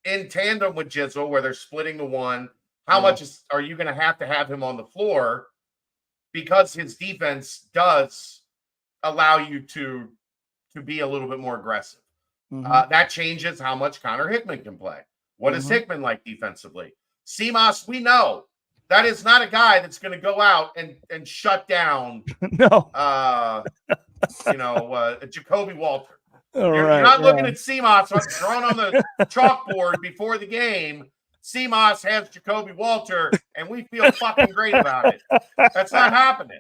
in tandem with Jizzle where they're splitting the one? How much are you going to have him on the floor because his defense does allow you to be a little bit more aggressive? That changes how much Connor Hickman can play. What is Hickman like defensively? CMOS, we know that is not a guy that's going to go out and shut down Jacoby Walter. You're not looking at CMOS drawn on the chalkboard before the game. CMOS has Jacoby Walter, and we feel fucking great about it. That's not happening.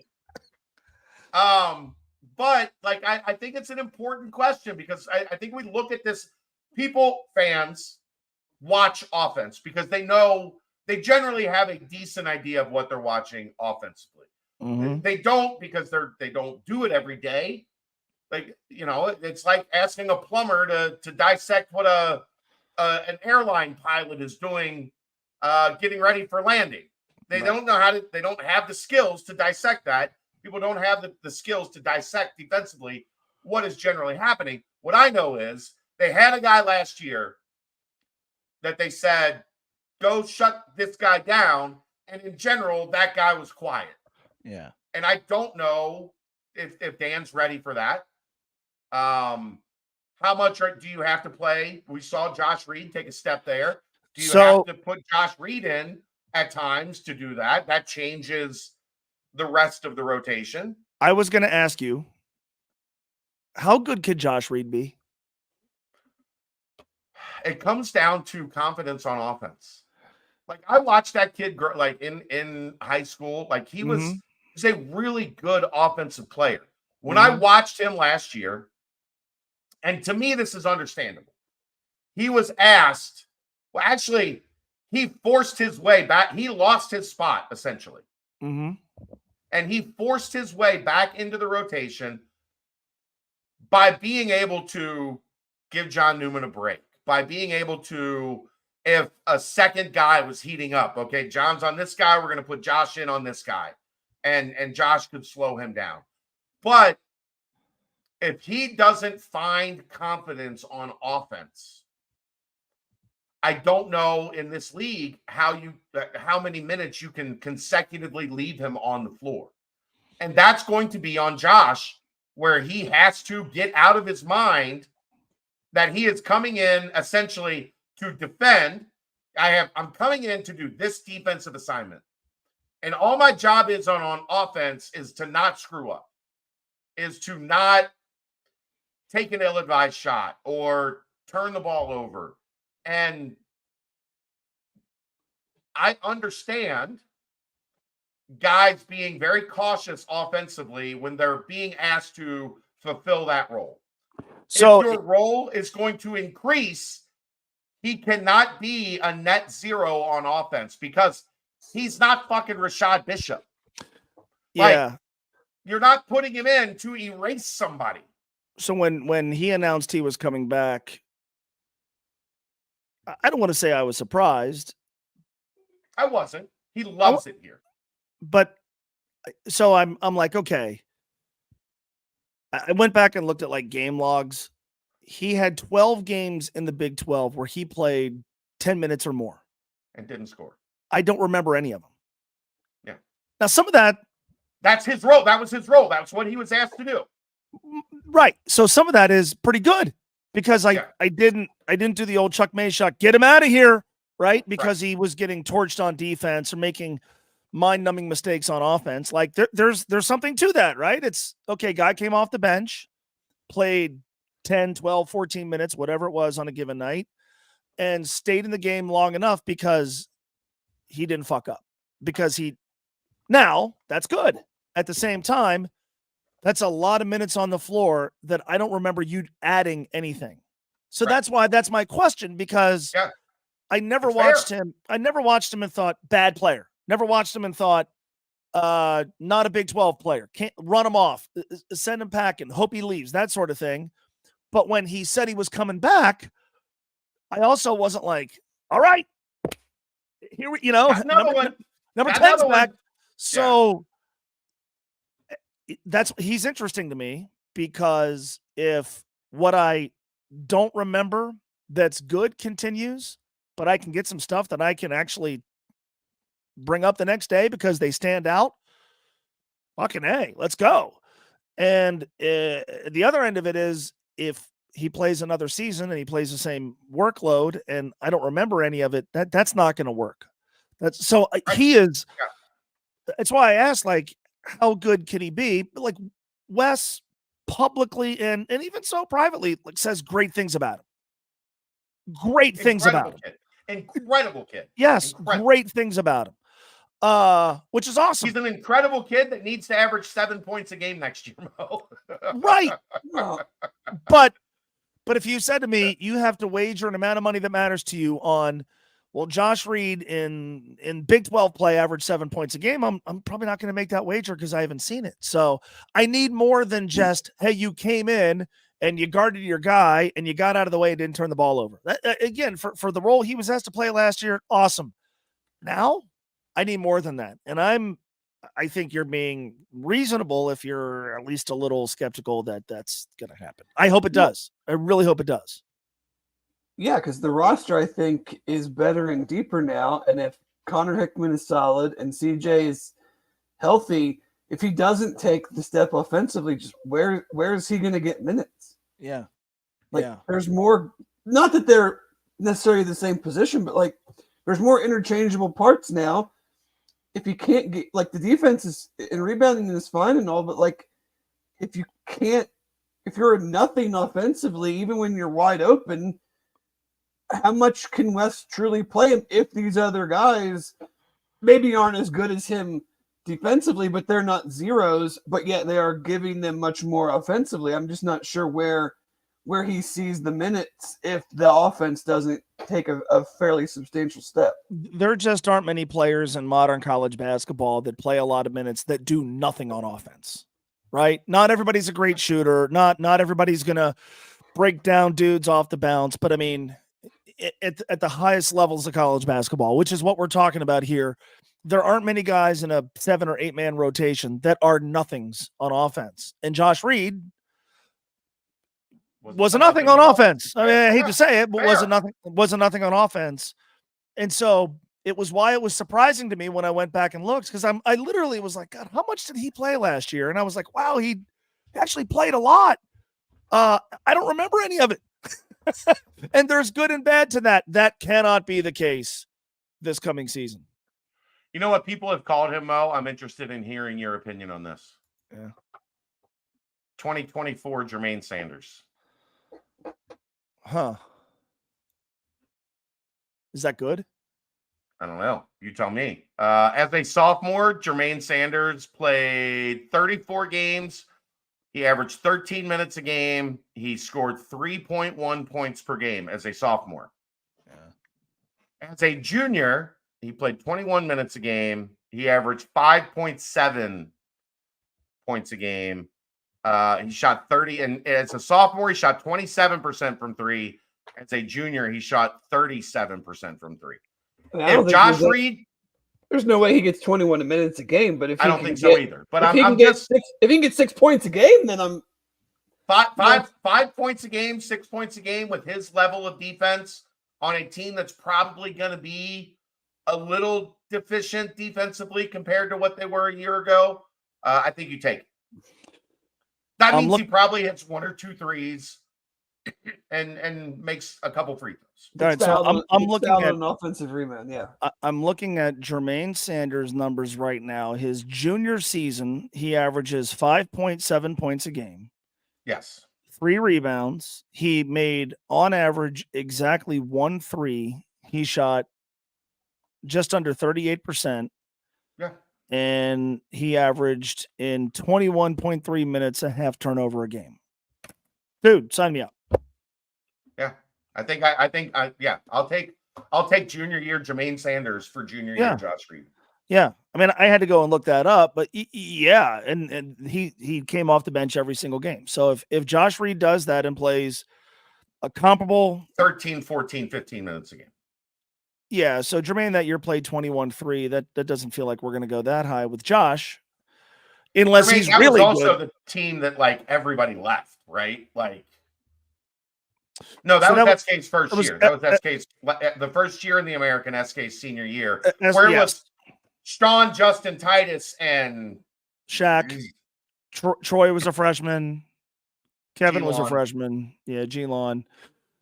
But like I think it's an important question because I think we look at this. Fans watch offense because they know they generally have a decent idea of what they're watching offensively. They don't because they don't do it every day. Like, it's like asking a plumber to dissect what an airline pilot is doing, getting ready for landing. They don't know they don't have the skills to dissect that. People don't have the skills to dissect defensively what is generally happening. What I know is they had a guy last year that they said, go shut this guy down. And in general, that guy was quiet. Yeah. And I don't know if Dan's ready for that. How much do you have to play? We saw Josh Reed take a step there. Do you have to put Josh Reed in at times to do that? That changes the rest of the rotation. I was going to ask you, how good could Josh Reed be? It comes down to confidence on offense. Like, I watched that kid like in high school. Like, he was a really good offensive player. When I watched him last year, and to me, this is understandable. He was asked, well, actually, he forced his way back. He lost his spot, essentially. Mm-hmm. And he forced his way back into the rotation by being able to give John Newman a break, by being able to, if a second guy was heating up, okay, John's on this guy, we're going to put Josh in on this guy, and Josh could slow him down. But if he doesn't find confidence on offense, I don't know in this league how many minutes you can consecutively leave him on the floor. And that's going to be on Josh, where he has to get out of his mind that he is coming in essentially to defend. I'm coming in to do this defensive assignment. And all my job is on offense is to not screw up, is to not take an ill-advised shot or turn the ball over. And I understand guys being very cautious offensively when they're being asked to fulfill that role. So if your role is going to increase, he cannot be a net zero on offense because he's not fucking Rashad Bishop. Yeah. Like, you're not putting him in to erase somebody. So when he announced he was coming back, I don't want to say I was surprised. I wasn't. He loves it here. But so I'm like, okay. I went back and looked at like game logs. He had 12 games in the Big 12 where he played 10 minutes or more. And didn't score. I don't remember any of them. Yeah. Now, some of that. That's his role. That was his role. That's what he was asked to do. Right. So some of that is pretty good because I didn't do the old Chuck May shot. Get him out of here. Right. Because he was getting torched on defense or making mind-numbing mistakes on offense. Like there's something to that, right? It's okay. Guy came off the bench, played 10, 12, 14 minutes, whatever it was on a given night, and stayed in the game long enough because he didn't fuck up. Now that's good. At the same time, that's a lot of minutes on the floor that I don't remember you adding anything. So that's my question, because I never watched him. I never watched him and thought bad player. Never watched him and thought, not a Big 12 player. Can't run him off, send him packing, hope he leaves, that sort of thing. But when he said he was coming back, I also wasn't like, all right, here we, number 10's back. So he's interesting to me because if what I don't remember that's good continues, but I can get some stuff that I can actually bring up the next day because they stand out, fucking A, let's go. And the other end of it is if he plays another season and he plays the same workload and I don't remember any of it, that's not going to work. He is. That's why I asked, like, how good can he be? But like Wes publicly and even so privately, like, says great things about him. Incredible kid. Yes, great things about him. Which is awesome. He's an incredible kid that needs to average 7 points a game next year, Mo. Right. But if you said to me, you have to wager an amount of money that matters to you on, well, Josh Reed in Big 12 play averaged 7 points a game, I'm probably not going to make that wager because I haven't seen it. So I need more than just, hey, you came in and you guarded your guy and you got out of the way and didn't turn the ball over. Again, for the role he was asked to play last year, awesome. Now I need more than that. And I think you're being reasonable if you're at least a little skeptical that that's going to happen. I hope it does. I really hope it does. Yeah, because the roster, I think, is better and deeper now. And if Connor Hickman is solid and CJ is healthy, if he doesn't take the step offensively, just where is he going to get minutes? Yeah. There's more, not that they're necessarily the same position, but like there's more interchangeable parts now. If you can't get, like, the defense is and rebounding is fine and all, but like if you're nothing offensively, even when you're wide open, how much can West truly play him if these other guys maybe aren't as good as him defensively, but they're not zeros, but yet they are giving them much more offensively? I'm just not sure where he sees the minutes if the offense doesn't take a fairly substantial step. There just aren't many players in modern college basketball that play a lot of minutes that do nothing on offense, right? Not everybody's a great shooter. Not everybody's going to break down dudes off the bounce. But I mean, at the highest levels of college basketball, which is what we're talking about here, there aren't many guys in a 7 or 8 man rotation that are nothings on offense. And Josh Reed wasn't nothing on offense. I mean, I hate to say it, but wasn't nothing on offense. And so it was why it was surprising to me when I went back and looked, because I literally was like, God, how much did he play last year? And I was like, wow, he actually played a lot. I don't remember any of it. And there's good and bad to that. That cannot be the case this coming season. You know what people have called him, Mo? I'm interested in hearing your opinion on this. Yeah. 2024 Jermaine Sanders. Huh. Is that good? I don't know. You tell me. As a sophomore, Jermaine Sanders played 34 games. He averaged 13 minutes a game. He scored 3.1 points per game as a sophomore. Yeah. As a junior, he played 21 minutes a game. He averaged 5.7 points a game. He shot 30, and as a sophomore, he shot 27% from three. As a junior, he shot 37% from three. If Josh Reed, there's no way he gets 21 minutes a game, but if I don't think so either. But if he can get 6 points a game, then I'm 5 points a game, 6 points a game with his level of defense on a team that's probably going to be a little deficient defensively compared to what they were a year ago. I think you take it. That means he probably hits 1 or 2 threes and makes a couple free throws. All right, so I'm looking at an offensive rebound. Yeah, I'm looking at Jermaine Sanders' numbers right now. His junior season, he averages 5.7 points a game. Yes. 3 rebounds. He made on average exactly 1 3. He shot just under 38%. Yeah. And he averaged in 21.3 minutes a half turnover a game. Dude, sign me up. Yeah. I'll take junior year Jermaine Sanders for junior year Josh Reed. Yeah. I mean, I had to go and look that up, but yeah, and he came off the bench every single game. So if Josh Reed does that and plays a comparable 13, 14, 15 minutes a game. Yeah, so Jermaine that year played 21-3. That doesn't feel like we're going to go that high with Josh, unless he's really was also good. The team that like everybody left, right? Like, no, that was SK's first year. That was SK's the first year in the American, SK's senior year. Where was Sean, Justin, Titus, and Shaq? Troy was a freshman. Kevin was a freshman. Yeah, G-Lon.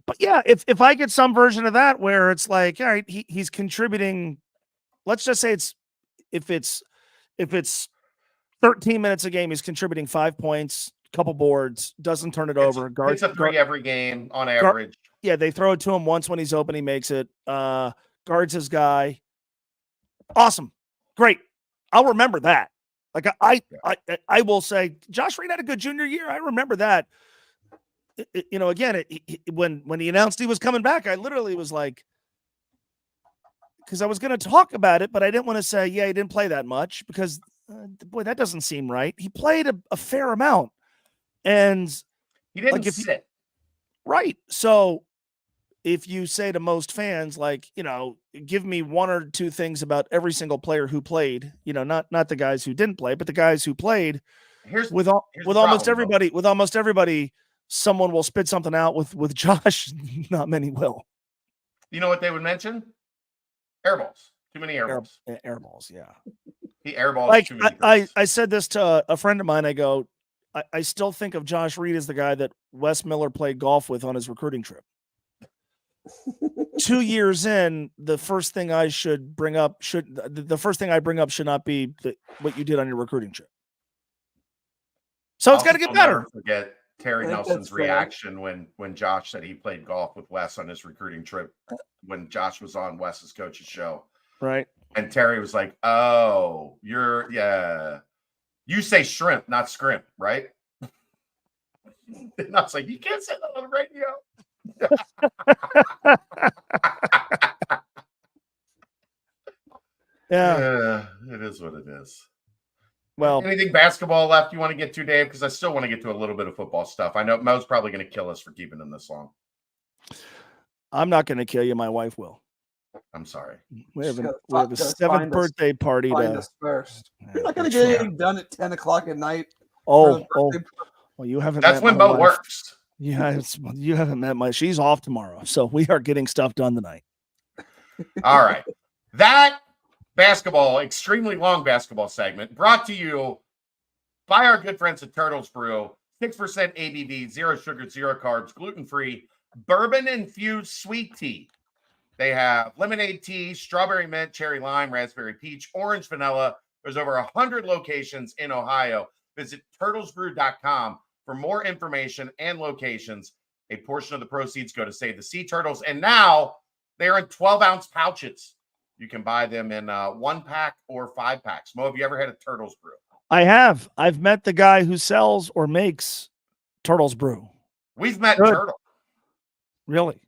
But yeah, if I get some version of that where it's like, all right, he's contributing, let's just say if it's 13 minutes a game, he's contributing 5 points, couple boards, doesn't turn it over. It's a 3 every game on average. Yeah, they throw it to him once when he's open, he makes it. Guards his guy. Awesome. Great. I'll remember that. Like I will say Josh Reed had a good junior year. I remember that. Again, when he announced he was coming back, I literally was like, because I was going to talk about it, but I didn't want to say, yeah, he didn't play that much because, boy, that doesn't seem right. He played a fair amount, and he didn't sit. Right. So if you say to most fans, like, give me 1 or 2 things about every single player who played, not the guys who didn't play, but the guys who played, with almost everybody. Someone will spit something out with Josh. Not many will. You know what they would mention? Air balls. Too many air balls. Air balls, yeah. He airballs like too many I said this to a friend of mine. I go, I still think of Josh Reed as the guy that Wes Miller played golf with on his recruiting trip. 2 years in, the first thing I bring up should not be what you did on your recruiting trip. So it's got to get better. Never forget Terry Nelson's reaction when Josh said he played golf with Wes on his recruiting trip when Josh was on Wes's coach's show. Right. And Terry was like, "Oh, you say shrimp, not scrimp, right?" And I was like, "You can't say that on the radio." Yeah, it is what it is. Well, anything basketball left you want to get to, Dave? Because I still want to get to a little bit of football stuff. I know Mo's probably going to kill us for keeping him this long. I'm not going to kill you. My wife will. I'm sorry. We have a 7th birthday party. Find us first. You're not going to get anything done at 10 o'clock at night. Well, you haven't. That's when Mo works. Yeah, you haven't met she's off tomorrow, so we are getting stuff done tonight. All right. That extremely long basketball segment brought to you by our good friends at Turtles Brew. 6% ABV, 0 sugar, 0 carbs, gluten-free, bourbon-infused sweet tea. They have lemonade tea, strawberry mint, cherry lime, raspberry peach, orange vanilla. There's over 100 locations in Ohio. Visit turtlesbrew.com for more information and locations. A portion of the proceeds go to save the sea turtles. And now they're in 12-ounce pouches. You can buy them in 1-pack or 5-packs. Mo, have you ever had a Turtles Brew? I have. I've met the guy who sells or makes Turtles Brew. We've met Turtle. Really?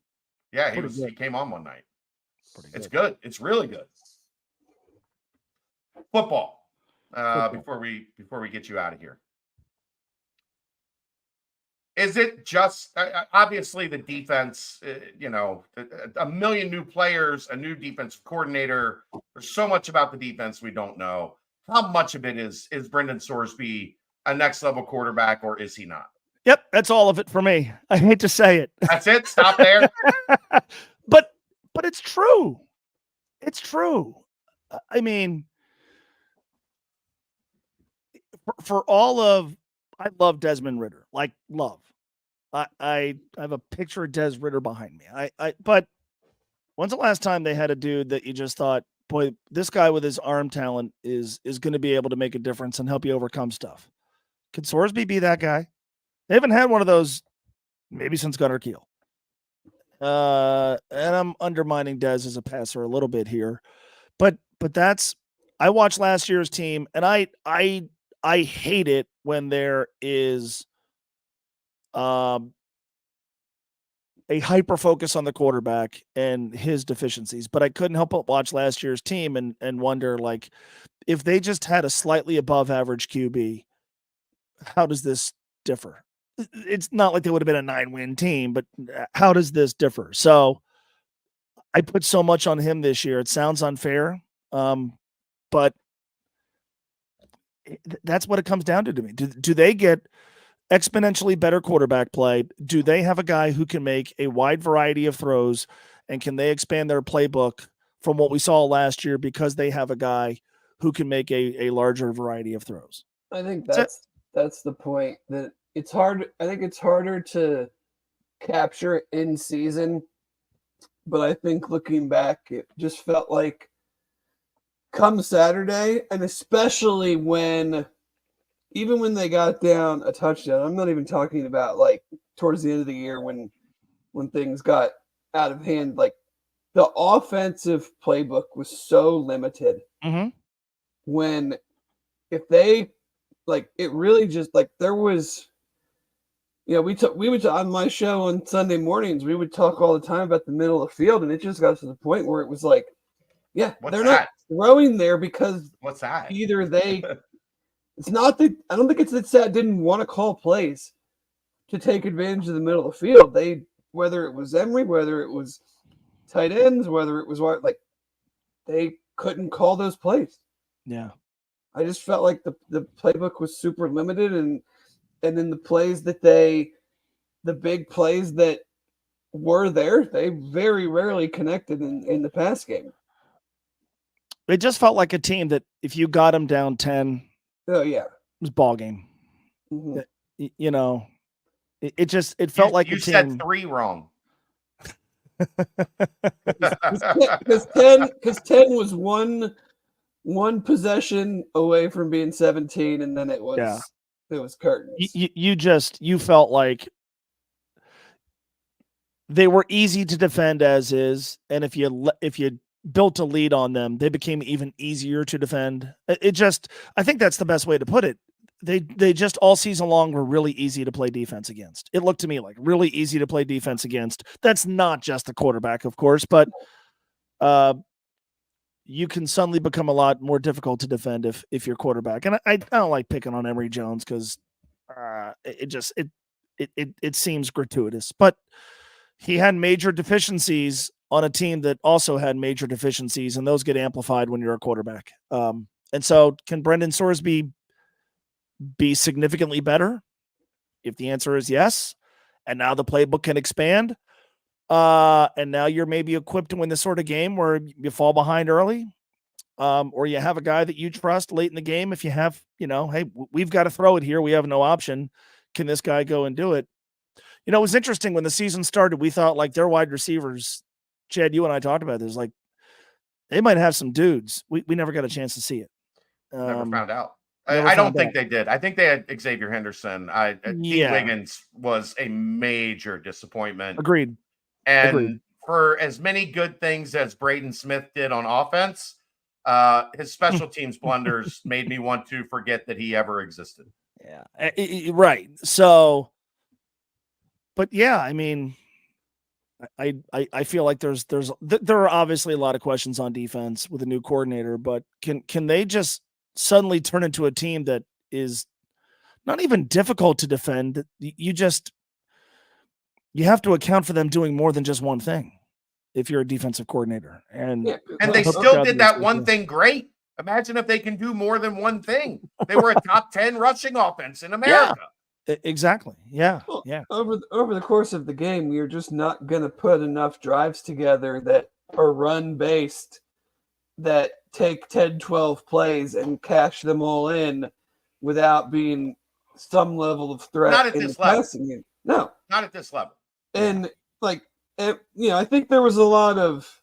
Yeah, he came on one night. It's good. It's really good. Football. Before we get you out of here. Is it just obviously the defense, a million new players, a new defensive coordinator. There's so much about the defense we don't know. How much of it is Brendan Sorsby a next level quarterback, or is he not? Yep, that's all of it for me. I hate to say it. That's it. Stop there. But it's true. It's true. I mean, I love Desmond Ridder. Like, love. I have a picture of Des Ridder behind me. But when's the last time they had a dude that you just thought, boy, this guy with his arm talent is going to be able to make a difference and help you overcome stuff? Could Sorsby be that guy? They haven't had one of those maybe since Gunnar Kiel. And I'm undermining Des as a passer a little bit here, but I watched last year's team, and I hate it when there is a hyper focus on the quarterback and his deficiencies, but I couldn't help but watch last year's team and wonder, like, if they just had a slightly above average QB, how does this differ? It's not like they would have been a 9-win team, but how does this differ? So I put so much on him this year. It sounds unfair, but that's what it comes down to me. Do they get exponentially better quarterback play? Do they have a guy who can make a wide variety of throws, and can they expand their playbook from what we saw last year because they have a guy who can make a larger variety of throws? I think that's the point, that it's hard. I think it's harder to capture in season, but I think looking back, it just felt like come Saturday, and especially even when they got down a touchdown, I'm not even talking about like towards the end of the year when things got out of hand, like the offensive playbook was so limited. Mm-hmm. When if they like, it really just like there was, we would on my show on Sunday mornings, we would talk all the time about the middle of the field, and it just got to the point where it was like, they're not throwing there because what's that? Either they, it's not that I don't think it's that Sad didn't want to call plays to take advantage of the middle of the field. They, whether it was Emery, whether it was tight ends, whether it was like, they couldn't call those plays. Yeah. I just felt like the playbook was super limited, and then the plays that the big plays that were there, they very rarely connected in the pass game. It just felt like a team that if you got them down 10, oh yeah, it was ball game. Mm-hmm. You know, it felt like you a said team. 3 wrong. Because 10 was one possession away from being 17, and then it was curtains. You felt like they were easy to defend as is, and if you built a lead on them, they became even easier to defend. I think that's the best way to put it. They just all season long were really easy to play defense against. It looked to me like really easy to play defense against. That's not just the quarterback, of course, but you can suddenly become a lot more difficult to defend if you're quarterback. And I don't like picking on Emory Jones because it seems gratuitous, but he had major deficiencies on a team that also had major deficiencies, and those get amplified when you're a quarterback. And so can Brendan Sorsby be significantly better? If the answer is yes, and now the playbook can expand, and now you're maybe equipped to win this sort of game where you fall behind early, or you have a guy that you trust late in the game. If you have, hey, we've got to throw it here. We have no option. Can this guy go and do it? It was interesting when the season started, we thought like their wide receivers, Chad, you and I talked about this, like they might have some dudes. We never got a chance to see it. Never found out. I don't think they did. I think they had Xavier Henderson. Dean Wiggins was a major disappointment. Agreed. And for as many good things as Braden Smith did on offense, his special teams blunders made me want to forget that he ever existed. Yeah, right. So, but yeah, I mean, I feel like there are obviously a lot of questions on defense with a new coordinator, but can they just suddenly turn into a team that is not even difficult to defend? You have to account for them doing more than just one thing if you're a defensive coordinator. And they still did that one thing great. Imagine if they can do more than one thing. They were a top 10 rushing offense in America. Yeah, exactly. Yeah. Well, yeah. Over the course of the game, you're just not going to put enough drives together that are run based, that take 10, 12 plays and cash them all in without being some level of threat. Not at this level. No, not at this level. And I think there was a lot of,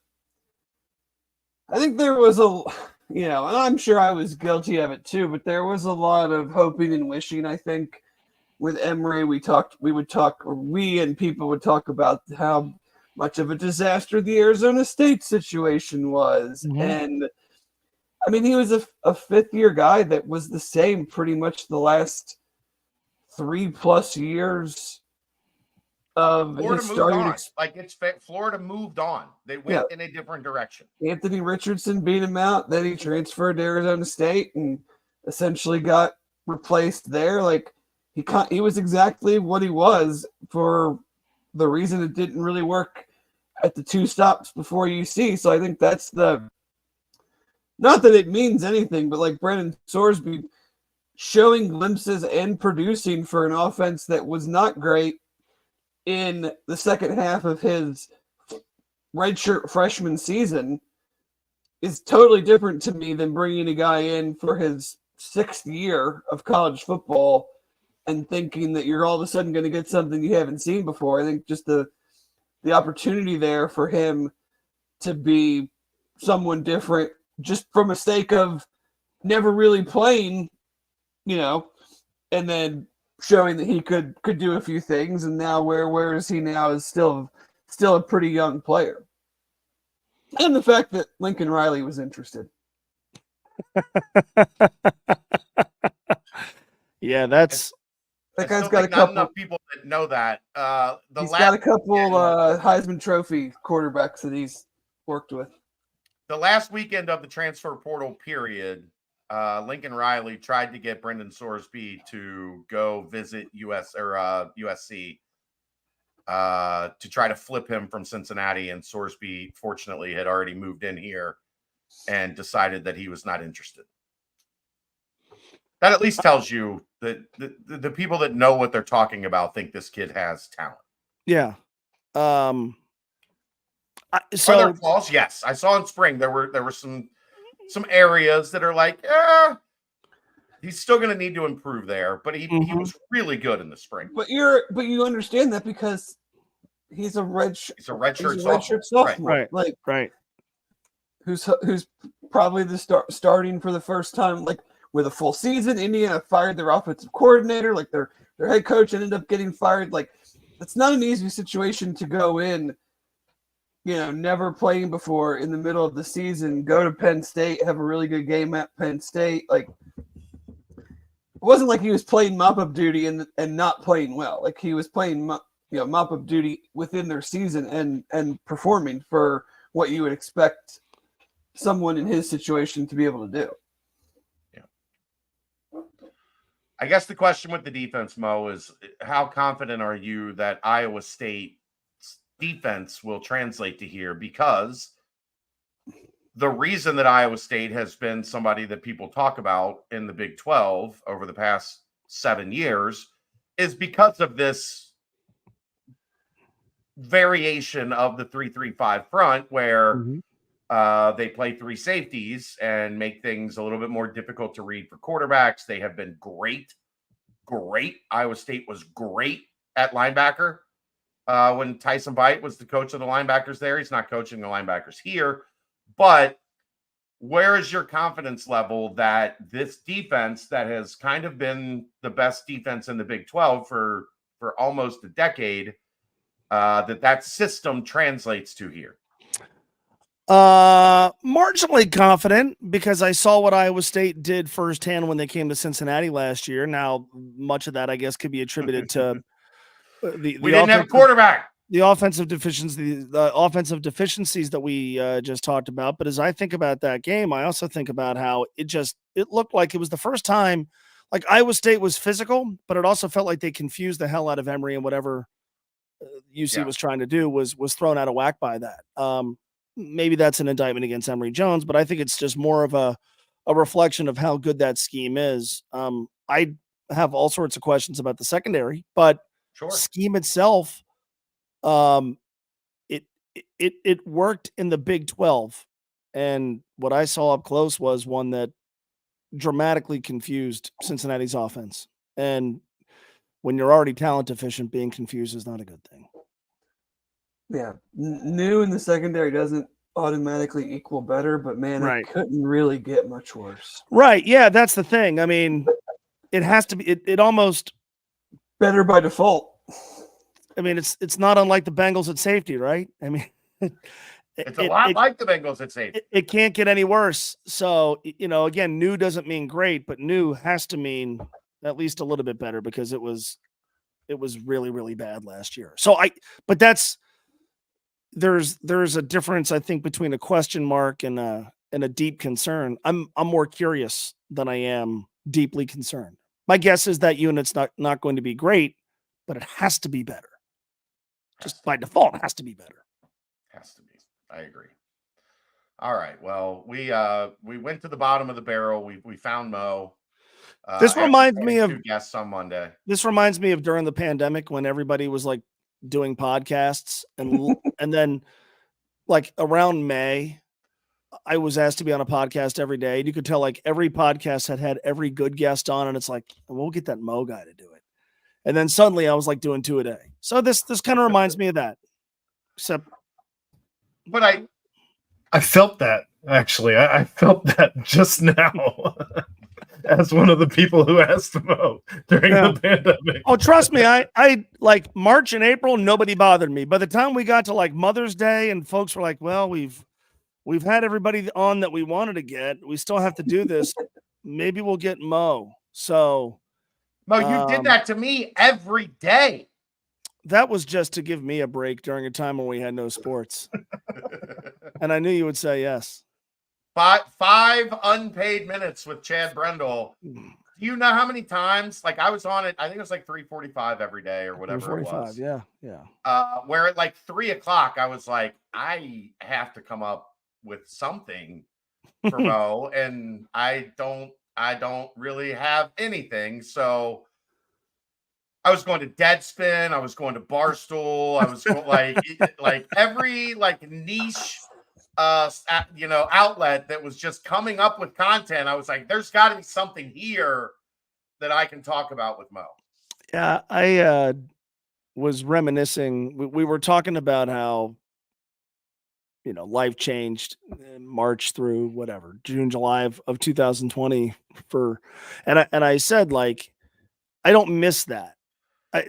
and I'm sure I was guilty of it too, but there was a lot of hoping and wishing. I think with Emory, we and people would talk about how much of a disaster the Arizona State situation was. Mm-hmm. And I mean, he was a fifth-year guy that was the same pretty much the last 3+ years of Florida his moved on. Florida moved on. They went in a different direction. Anthony Richardson beat him out. Then he transferred to Arizona State and essentially got replaced there. Like he was exactly what he was for the reason it didn't really work at the 2 stops before UC. So I think that's not that it means anything, but like Brendan Sorsby showing glimpses and producing for an offense that was not great in the second half of his redshirt freshman season is totally different to me than bringing a guy in for his 6th year of college football and thinking that you're all of a sudden going to get something you haven't seen before. I think just the opportunity there for him to be someone different just from a sake of never really playing, and then showing that he could do a few things, and now where is he now is still a pretty young player. And the fact that Lincoln Riley was interested. Yeah, that guy's got a couple. Not enough people that know that. He's got a couple Heisman Trophy quarterbacks that he's worked with. The last weekend of the transfer portal period, Lincoln Riley tried to get Brendan Sorsby to go visit USC to try to flip him from Cincinnati, and Sorsby fortunately had already moved in here and decided that he was not interested. That at least tells you that the people that know what they're talking about think this kid has talent. Yeah. Are there flaws? Yes. I saw in spring there were some some areas that are like, he's still going to need to improve there, but he was really good in the spring. But you understand that because he's a redshirt sophomore. Right. Who's probably the starting for the first time, like with a full season. Indiana fired their offensive coordinator, like their head coach ended up getting fired. Like, it's not an easy situation to go in, never playing before in the middle of the season, go to Penn State, have a really good game at Penn State. Like, it wasn't like he was playing mop-up duty and not playing well. Like, he was playing mop-up duty within their season and performing for what you would expect someone in his situation to be able to do. Yeah. I guess the question with the defense, Mo, is how confident are you that Iowa State's defense will translate to here? Because the reason that Iowa State has been somebody that people talk about in the Big 12 over the past 7 years is because of this variation of the 3-3-5 front where they play three safeties and make things a little bit more difficult to read for quarterbacks. They have been great. Iowa State was great at linebacker when Tyson Veit was the coach of the linebackers there. He's not coaching the linebackers here. But where is your confidence level that this defense that has kind of been the best defense in the Big 12 for almost a decade, that system translates to here? Marginally confident because I saw what Iowa State did firsthand when they came to Cincinnati last year. Now, much of that, I guess, could be attributed to we didn't have a quarterback. The offensive deficiencies that we just talked about. But as I think about that game, I also think about how it looked like it was the first time, like Iowa State was physical, but it also felt like they confused the hell out of Emory, and whatever UC was trying to do was thrown out of whack by that. Maybe that's an indictment against Emory Jones, but I think it's just more of a reflection of how good that scheme is. I have all sorts of questions about the secondary, but scheme itself, it worked in the Big 12, and what I saw up close was one that dramatically confused Cincinnati's offense. And when you're already talent deficient, being confused is not a good thing. Yeah, new in the secondary doesn't automatically equal better, but man, it couldn't really get much worse. Right? Yeah, that's the thing. I mean, it has to be. It almost better by default. I mean, it's not unlike the Bengals at safety, right? I mean, it's a lot like the Bengals at safety. It can't get any worse. So, again, new doesn't mean great, but new has to mean at least a little bit better because it was really, really bad last year. So but there's a difference, I think, between a question mark and a deep concern. I'm more curious than I am deeply concerned. My guess is that unit's not going to be great, but it has to be better. Just by default, it has to be better. Has to be. I agree. All right. Well, we went to the bottom of the barrel. We found Mo. This reminds me of guests on Monday. This reminds me of during the pandemic when everybody was like doing podcasts and then like around May, I was asked to be on a podcast every day. And you could tell like every podcast had every good guest on, and it's like, we'll get that Mo guy to do it. And then suddenly I was like doing 2 a day. So this kind of reminds me of that. Except, but I felt that actually. I felt that just now. As one of the people who asked Mo during the pandemic. Oh, trust me, I like March and April, nobody bothered me. By the time we got to like Mother's Day and folks were like, well, we've had everybody on that we wanted to get. We still have to do this. Maybe we'll get Mo. So Mo, you did that to me every day. That was just to give me a break during a time when we had no sports. And I knew you would say yes. Five unpaid minutes with Chad Brendel. Do you know how many times? Like I was on it, I think it was like 3:45 every day or whatever it was. Yeah. Where at like 3:00, I was like, I have to come up with something for Mo, and I don't really have anything. So I was going to Deadspin, I was going to Barstool, I was going like every like niche outlet that was just coming up with content. I was like, there's got to be something here that I can talk about with Mo. Yeah, I was reminiscing. We were talking about how, life changed in March through whatever, June, July of 2020 and I said, like, I don't miss that.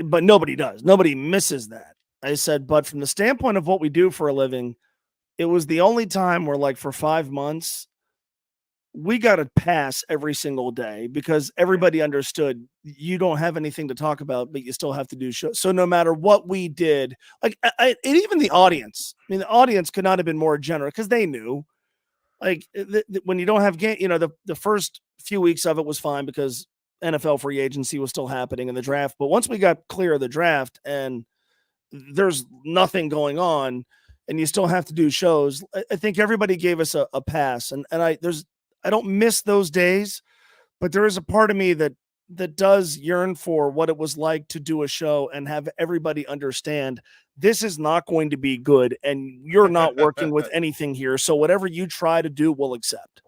But nobody does. Nobody misses that. I said, but from the standpoint of what we do for a living, it was the only time where, like, for 5 months, we got to pass every single day because everybody understood you don't have anything to talk about, but you still have to do shows. So no matter what we did, like, and even the audience, the audience could not have been more generous because they knew, like, when you don't have game, the first few weeks of it was fine because NFL free agency was still happening in the draft. But once we got clear of the draft and there's nothing going on and you still have to do shows, I think everybody gave us a pass. And I don't miss those days, but there is a part of me that does yearn for what it was like to do a show and have everybody understand this is not going to be good and you're not working with anything here. So whatever you try to do, we'll accept.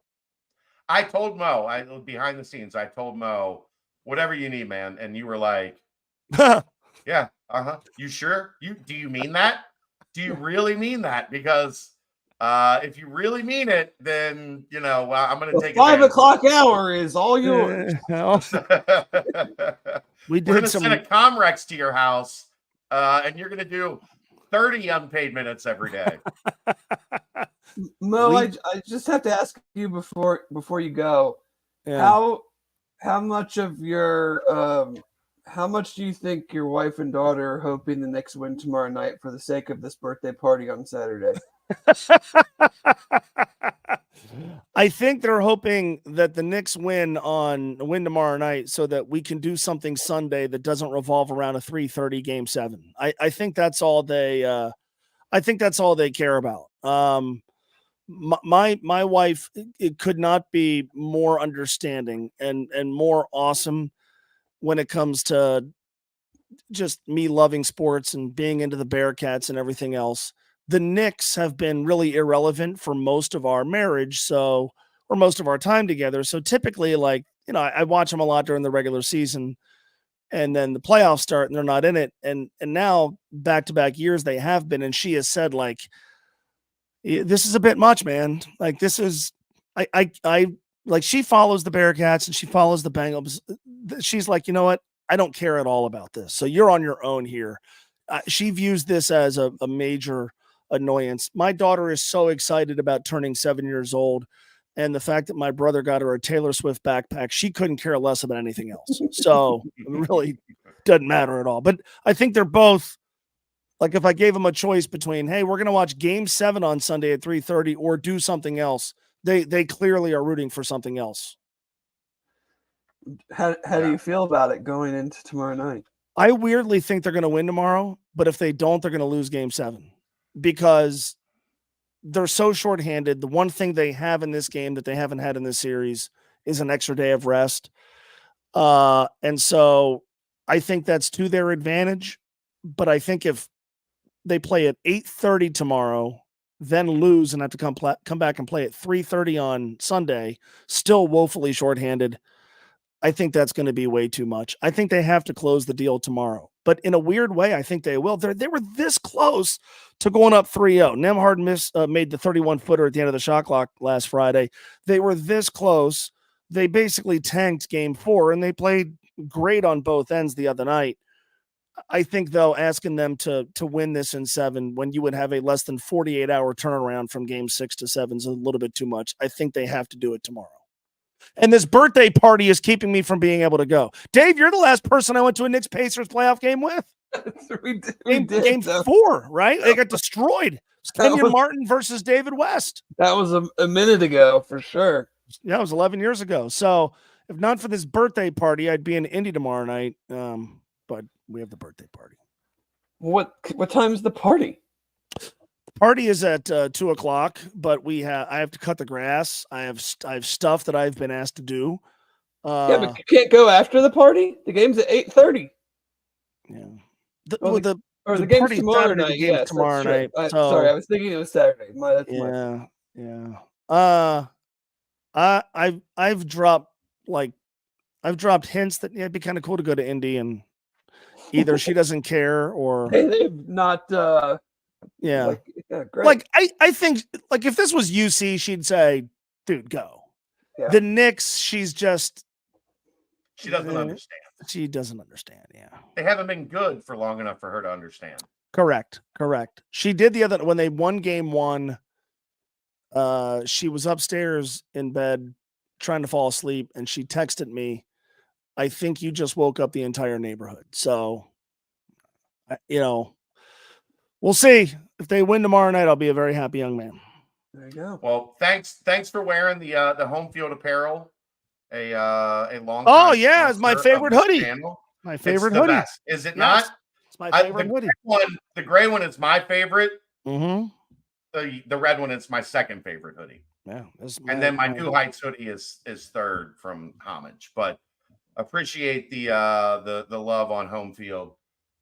I told Mo, behind the scenes, I told Mo, whatever you need, man. And you were like, yeah, you sure? Do you mean that? Do you really mean that? Because if you really mean it, then, I'm going to take 5 o'clock hour is all yours. We're going to send a Comrex to your house, and you're going to do 30 unpaid minutes every day. Mo, I just have to ask you before you go, how much of your how much do you think your wife and daughter are hoping the Knicks win tomorrow night for the sake of this birthday party on Saturday? I think they're hoping that the Knicks win tomorrow night so that we can do something Sunday that doesn't revolve around a 3:30 game 7. I think that's all they care about. My wife, it could not be more understanding and more awesome when it comes to just me loving sports and being into the Bearcats and everything else. The Knicks have been really irrelevant for most of our marriage, or most of our time together. So typically, like, I watch them a lot during the regular season, and then the playoffs start and they're not in it. And now back-to-back years they have been, and she has said, like, this is a bit much, man. Like, this is, I like, she follows the Bearcats and she follows the Bengals. She's like, you know what? I don't care at all about this. So you're on your own here. She views this as a major annoyance. My daughter is so excited about turning 7 years old. And the fact that my brother got her a Taylor Swift backpack, she couldn't care less about anything else. So it really doesn't matter at all. But I think they're both, like, if I gave them a choice between, hey, we're going to watch game 7 on Sunday at 3:30 or do something else, they clearly are rooting for something else. How do you feel about it going into tomorrow night? I weirdly think they're going to win tomorrow, but if they don't, they're going to lose game 7 because they're so shorthanded. The one thing they have in this game that they haven't had in this series is an extra day of rest. And so I think that's to their advantage. But I think if they play at 8:30 tomorrow, then lose and have to come back and play at 3:30 on Sunday, still woefully shorthanded, I think that's going to be way too much. I think they have to close the deal tomorrow. But in a weird way, I think they will. They were this close to going up 3-0. Nembhard made the 31-footer at the end of the shot clock last Friday. They were this close. They basically tanked game 4, and they played great on both ends the other night. I think, though, asking them to win this in 7 when you would have a less than 48-hour turnaround from game 6 to 7 is a little bit too much. I think they have to do it tomorrow. And this birthday party is keeping me from being able to go. Dave, you're the last person I went to a Knicks Pacers playoff game with. Game 4, right? They got destroyed. It was Kenyon Martin versus David West. That was a minute ago for sure. Yeah, it was 11 years ago. So if not for this birthday party, I'd be in Indy tomorrow night. But we have the birthday party. What time's the party? Party is at 2:00, but I have to cut the grass. I have stuff that I've been asked to do. Yeah, but you can't go after the party. The game's at 8:30. Yeah. Or the game's tomorrow Saturday, night. the game's Yes, tomorrow that's true. night. So, sorry, I was thinking it was Saturday. I've dropped hints that it'd be kind of cool to go to Indy, and either she doesn't care or they've not. Great. Like I think like if this was UC, she'd say, "Dude, go." Yeah. The Knicks, she's just she doesn't understand. She doesn't understand. Yeah, they haven't been good for long enough for her to understand. Correct. She did the other when they won game 1. She was upstairs in bed trying to fall asleep, and she texted me, "I think you just woke up the entire neighborhood." So, we'll see. If they win tomorrow night, I'll be a very happy young man. There you go. Well, thanks for wearing the home field apparel. A long. Oh yeah, it's my favorite hoodie. My favorite hoodie. Best. Is it not? It's my favorite hoodie. The gray one is my favorite. Mm-hmm. The red one is my second favorite hoodie. Yeah, and then my New Heights hoodie is third from Homage. But appreciate the love on home field.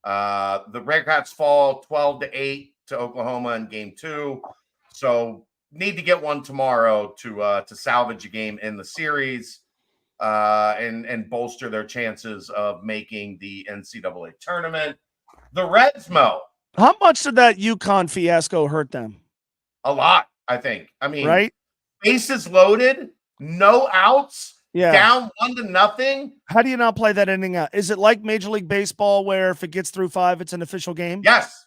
The Redcats fall 12-8 to Oklahoma in game 2, so need to get one tomorrow to salvage a game in the series and bolster their chances of making the NCAA tournament. The Reds, Mo. How much did that UConn fiasco hurt them? A lot, I think. I mean, right? Bases loaded, no outs. Yeah. Down 1-0. How do you not play that inning out? Is it like Major League Baseball where if it gets through 5, it's an official game? Yes.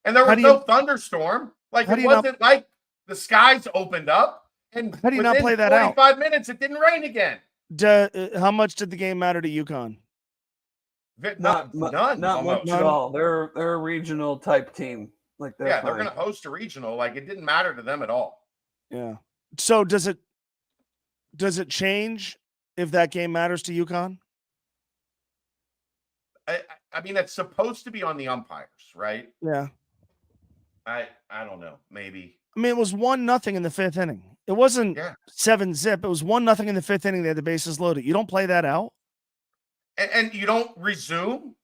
And there was no thunderstorm. Like it wasn't like the skies opened up. And how do you not play that out? 45 minutes, it didn't rain again. How much did the game matter to UConn? Not much at all. They're a regional type team. Like they're going to host a regional. Like it didn't matter to them at all. Yeah. So does it change if that game matters to UConn? I mean, it's supposed to be on the umpires, right? Yeah. I don't know. Maybe. I mean, it was 1-0 in the 5th inning. It wasn't 7-0. It was 1-0 in the 5th inning. They had the bases loaded. You don't play that out. And you don't resume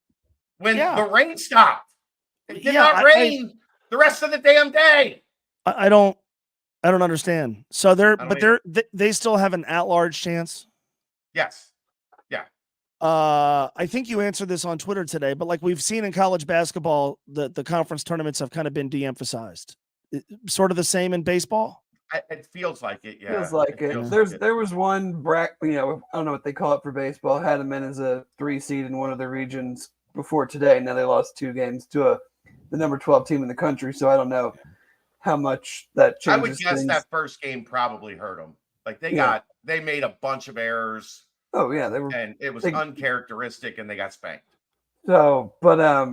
when the rain stopped. It did not rain the rest of the damn day. I don't understand. So they still have an at-large chance. Yes. Yeah. I think you answered this on Twitter today, but like we've seen in college basketball, the conference tournaments have kind of been de-emphasized. Sort of the same in baseball. It feels like it. Yeah. Feels like it. There was one I don't know what they call it for baseball. Had them in as a 3 seed in one of the regions before today. Now they lost 2 games to the number 12 team in the country. So I don't know how much that changes. I would guess that first game probably hurt them. Like they made a bunch of errors. Oh yeah, and it was uncharacteristic, and they got spanked. So, but yeah,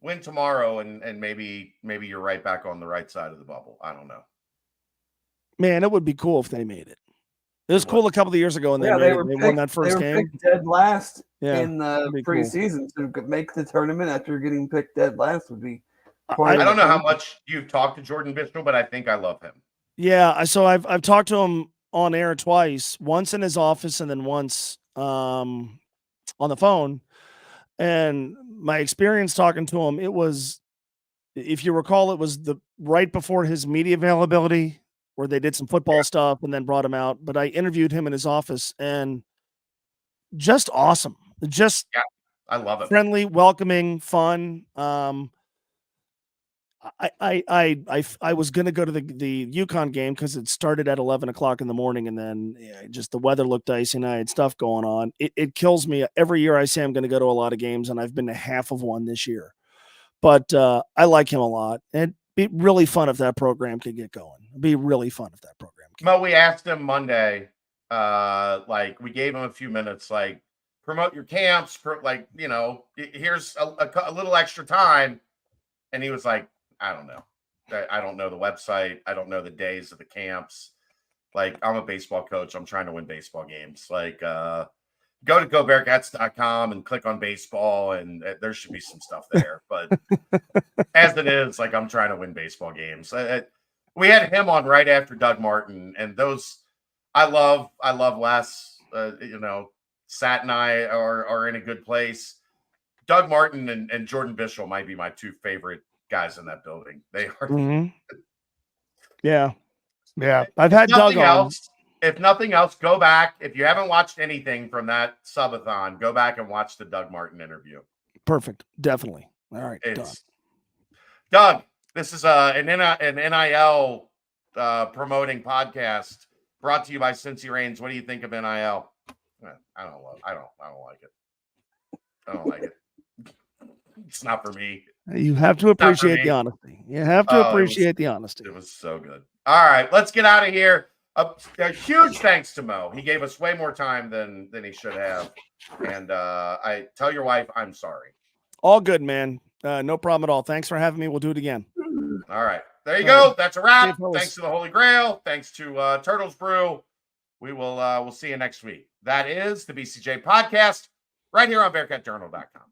win tomorrow, and maybe you're right back on the right side of the bubble. I don't know. Man, it would be cool if they made it. It was cool a couple of years ago, and they won that first game. They were picked dead last in the preseason. Cool. To make the tournament after getting picked dead last would be. I don't know how much you've talked to Jordan Bishop, but I think I love him. Yeah, so I've talked to him on air twice, once in his office and then once on the phone. And my experience talking to him, it was, if you recall, it was right before his media availability where they did some football stuff and then brought him out. But I interviewed him in his office and just awesome. I love it. Friendly, welcoming, fun. I was going to go to the UConn game because it started at 11 o'clock in the morning, and then just the weather looked dicey and I had stuff going on. It kills me. Every year I say I'm going to go to a lot of games, and I've been to half of one this year. But I like him a lot. It'd be really fun if that program could get going. It'd be really fun if that program could. Mo, we asked him Monday, we gave him a few minutes, promote your camps, here's a little extra time. And he was like, I don't know. I don't know the website. I don't know the days of the camps. I'm a baseball coach. I'm trying to win baseball games. Go to GoBearcats.com and click on baseball, and there should be some stuff there. But as it is, I'm trying to win baseball games. We had him on right after Doug Martin, and those I love Wes. Sat and I are in a good place. Doug Martin and Jordan Bishel might be my two favorite guys in that building. They are. Mm-hmm. Yeah. I've had Doug on. If nothing else, go back. If you haven't watched anything from that subathon, go back and watch the Doug Martin interview. Perfect. Definitely. All right. Doug, this is an NIL promoting podcast brought to you by Cincy Reigns. What do you think of NIL? I don't like it. I don't like it. It's not for me. You have to appreciate the honesty. You have to appreciate the honesty. It was so good. All right, let's get out of here. A huge thanks to Mo. He gave us way more time than he should have. And I tell your wife I'm sorry. All good, man. No problem at all. Thanks for having me. We'll do it again. All right. There you go. That's a wrap. Thanks to the Holy Grail. Thanks to Turtles Brew. We'll see you next week. That is the BCJ podcast right here on BearcatJournal.com.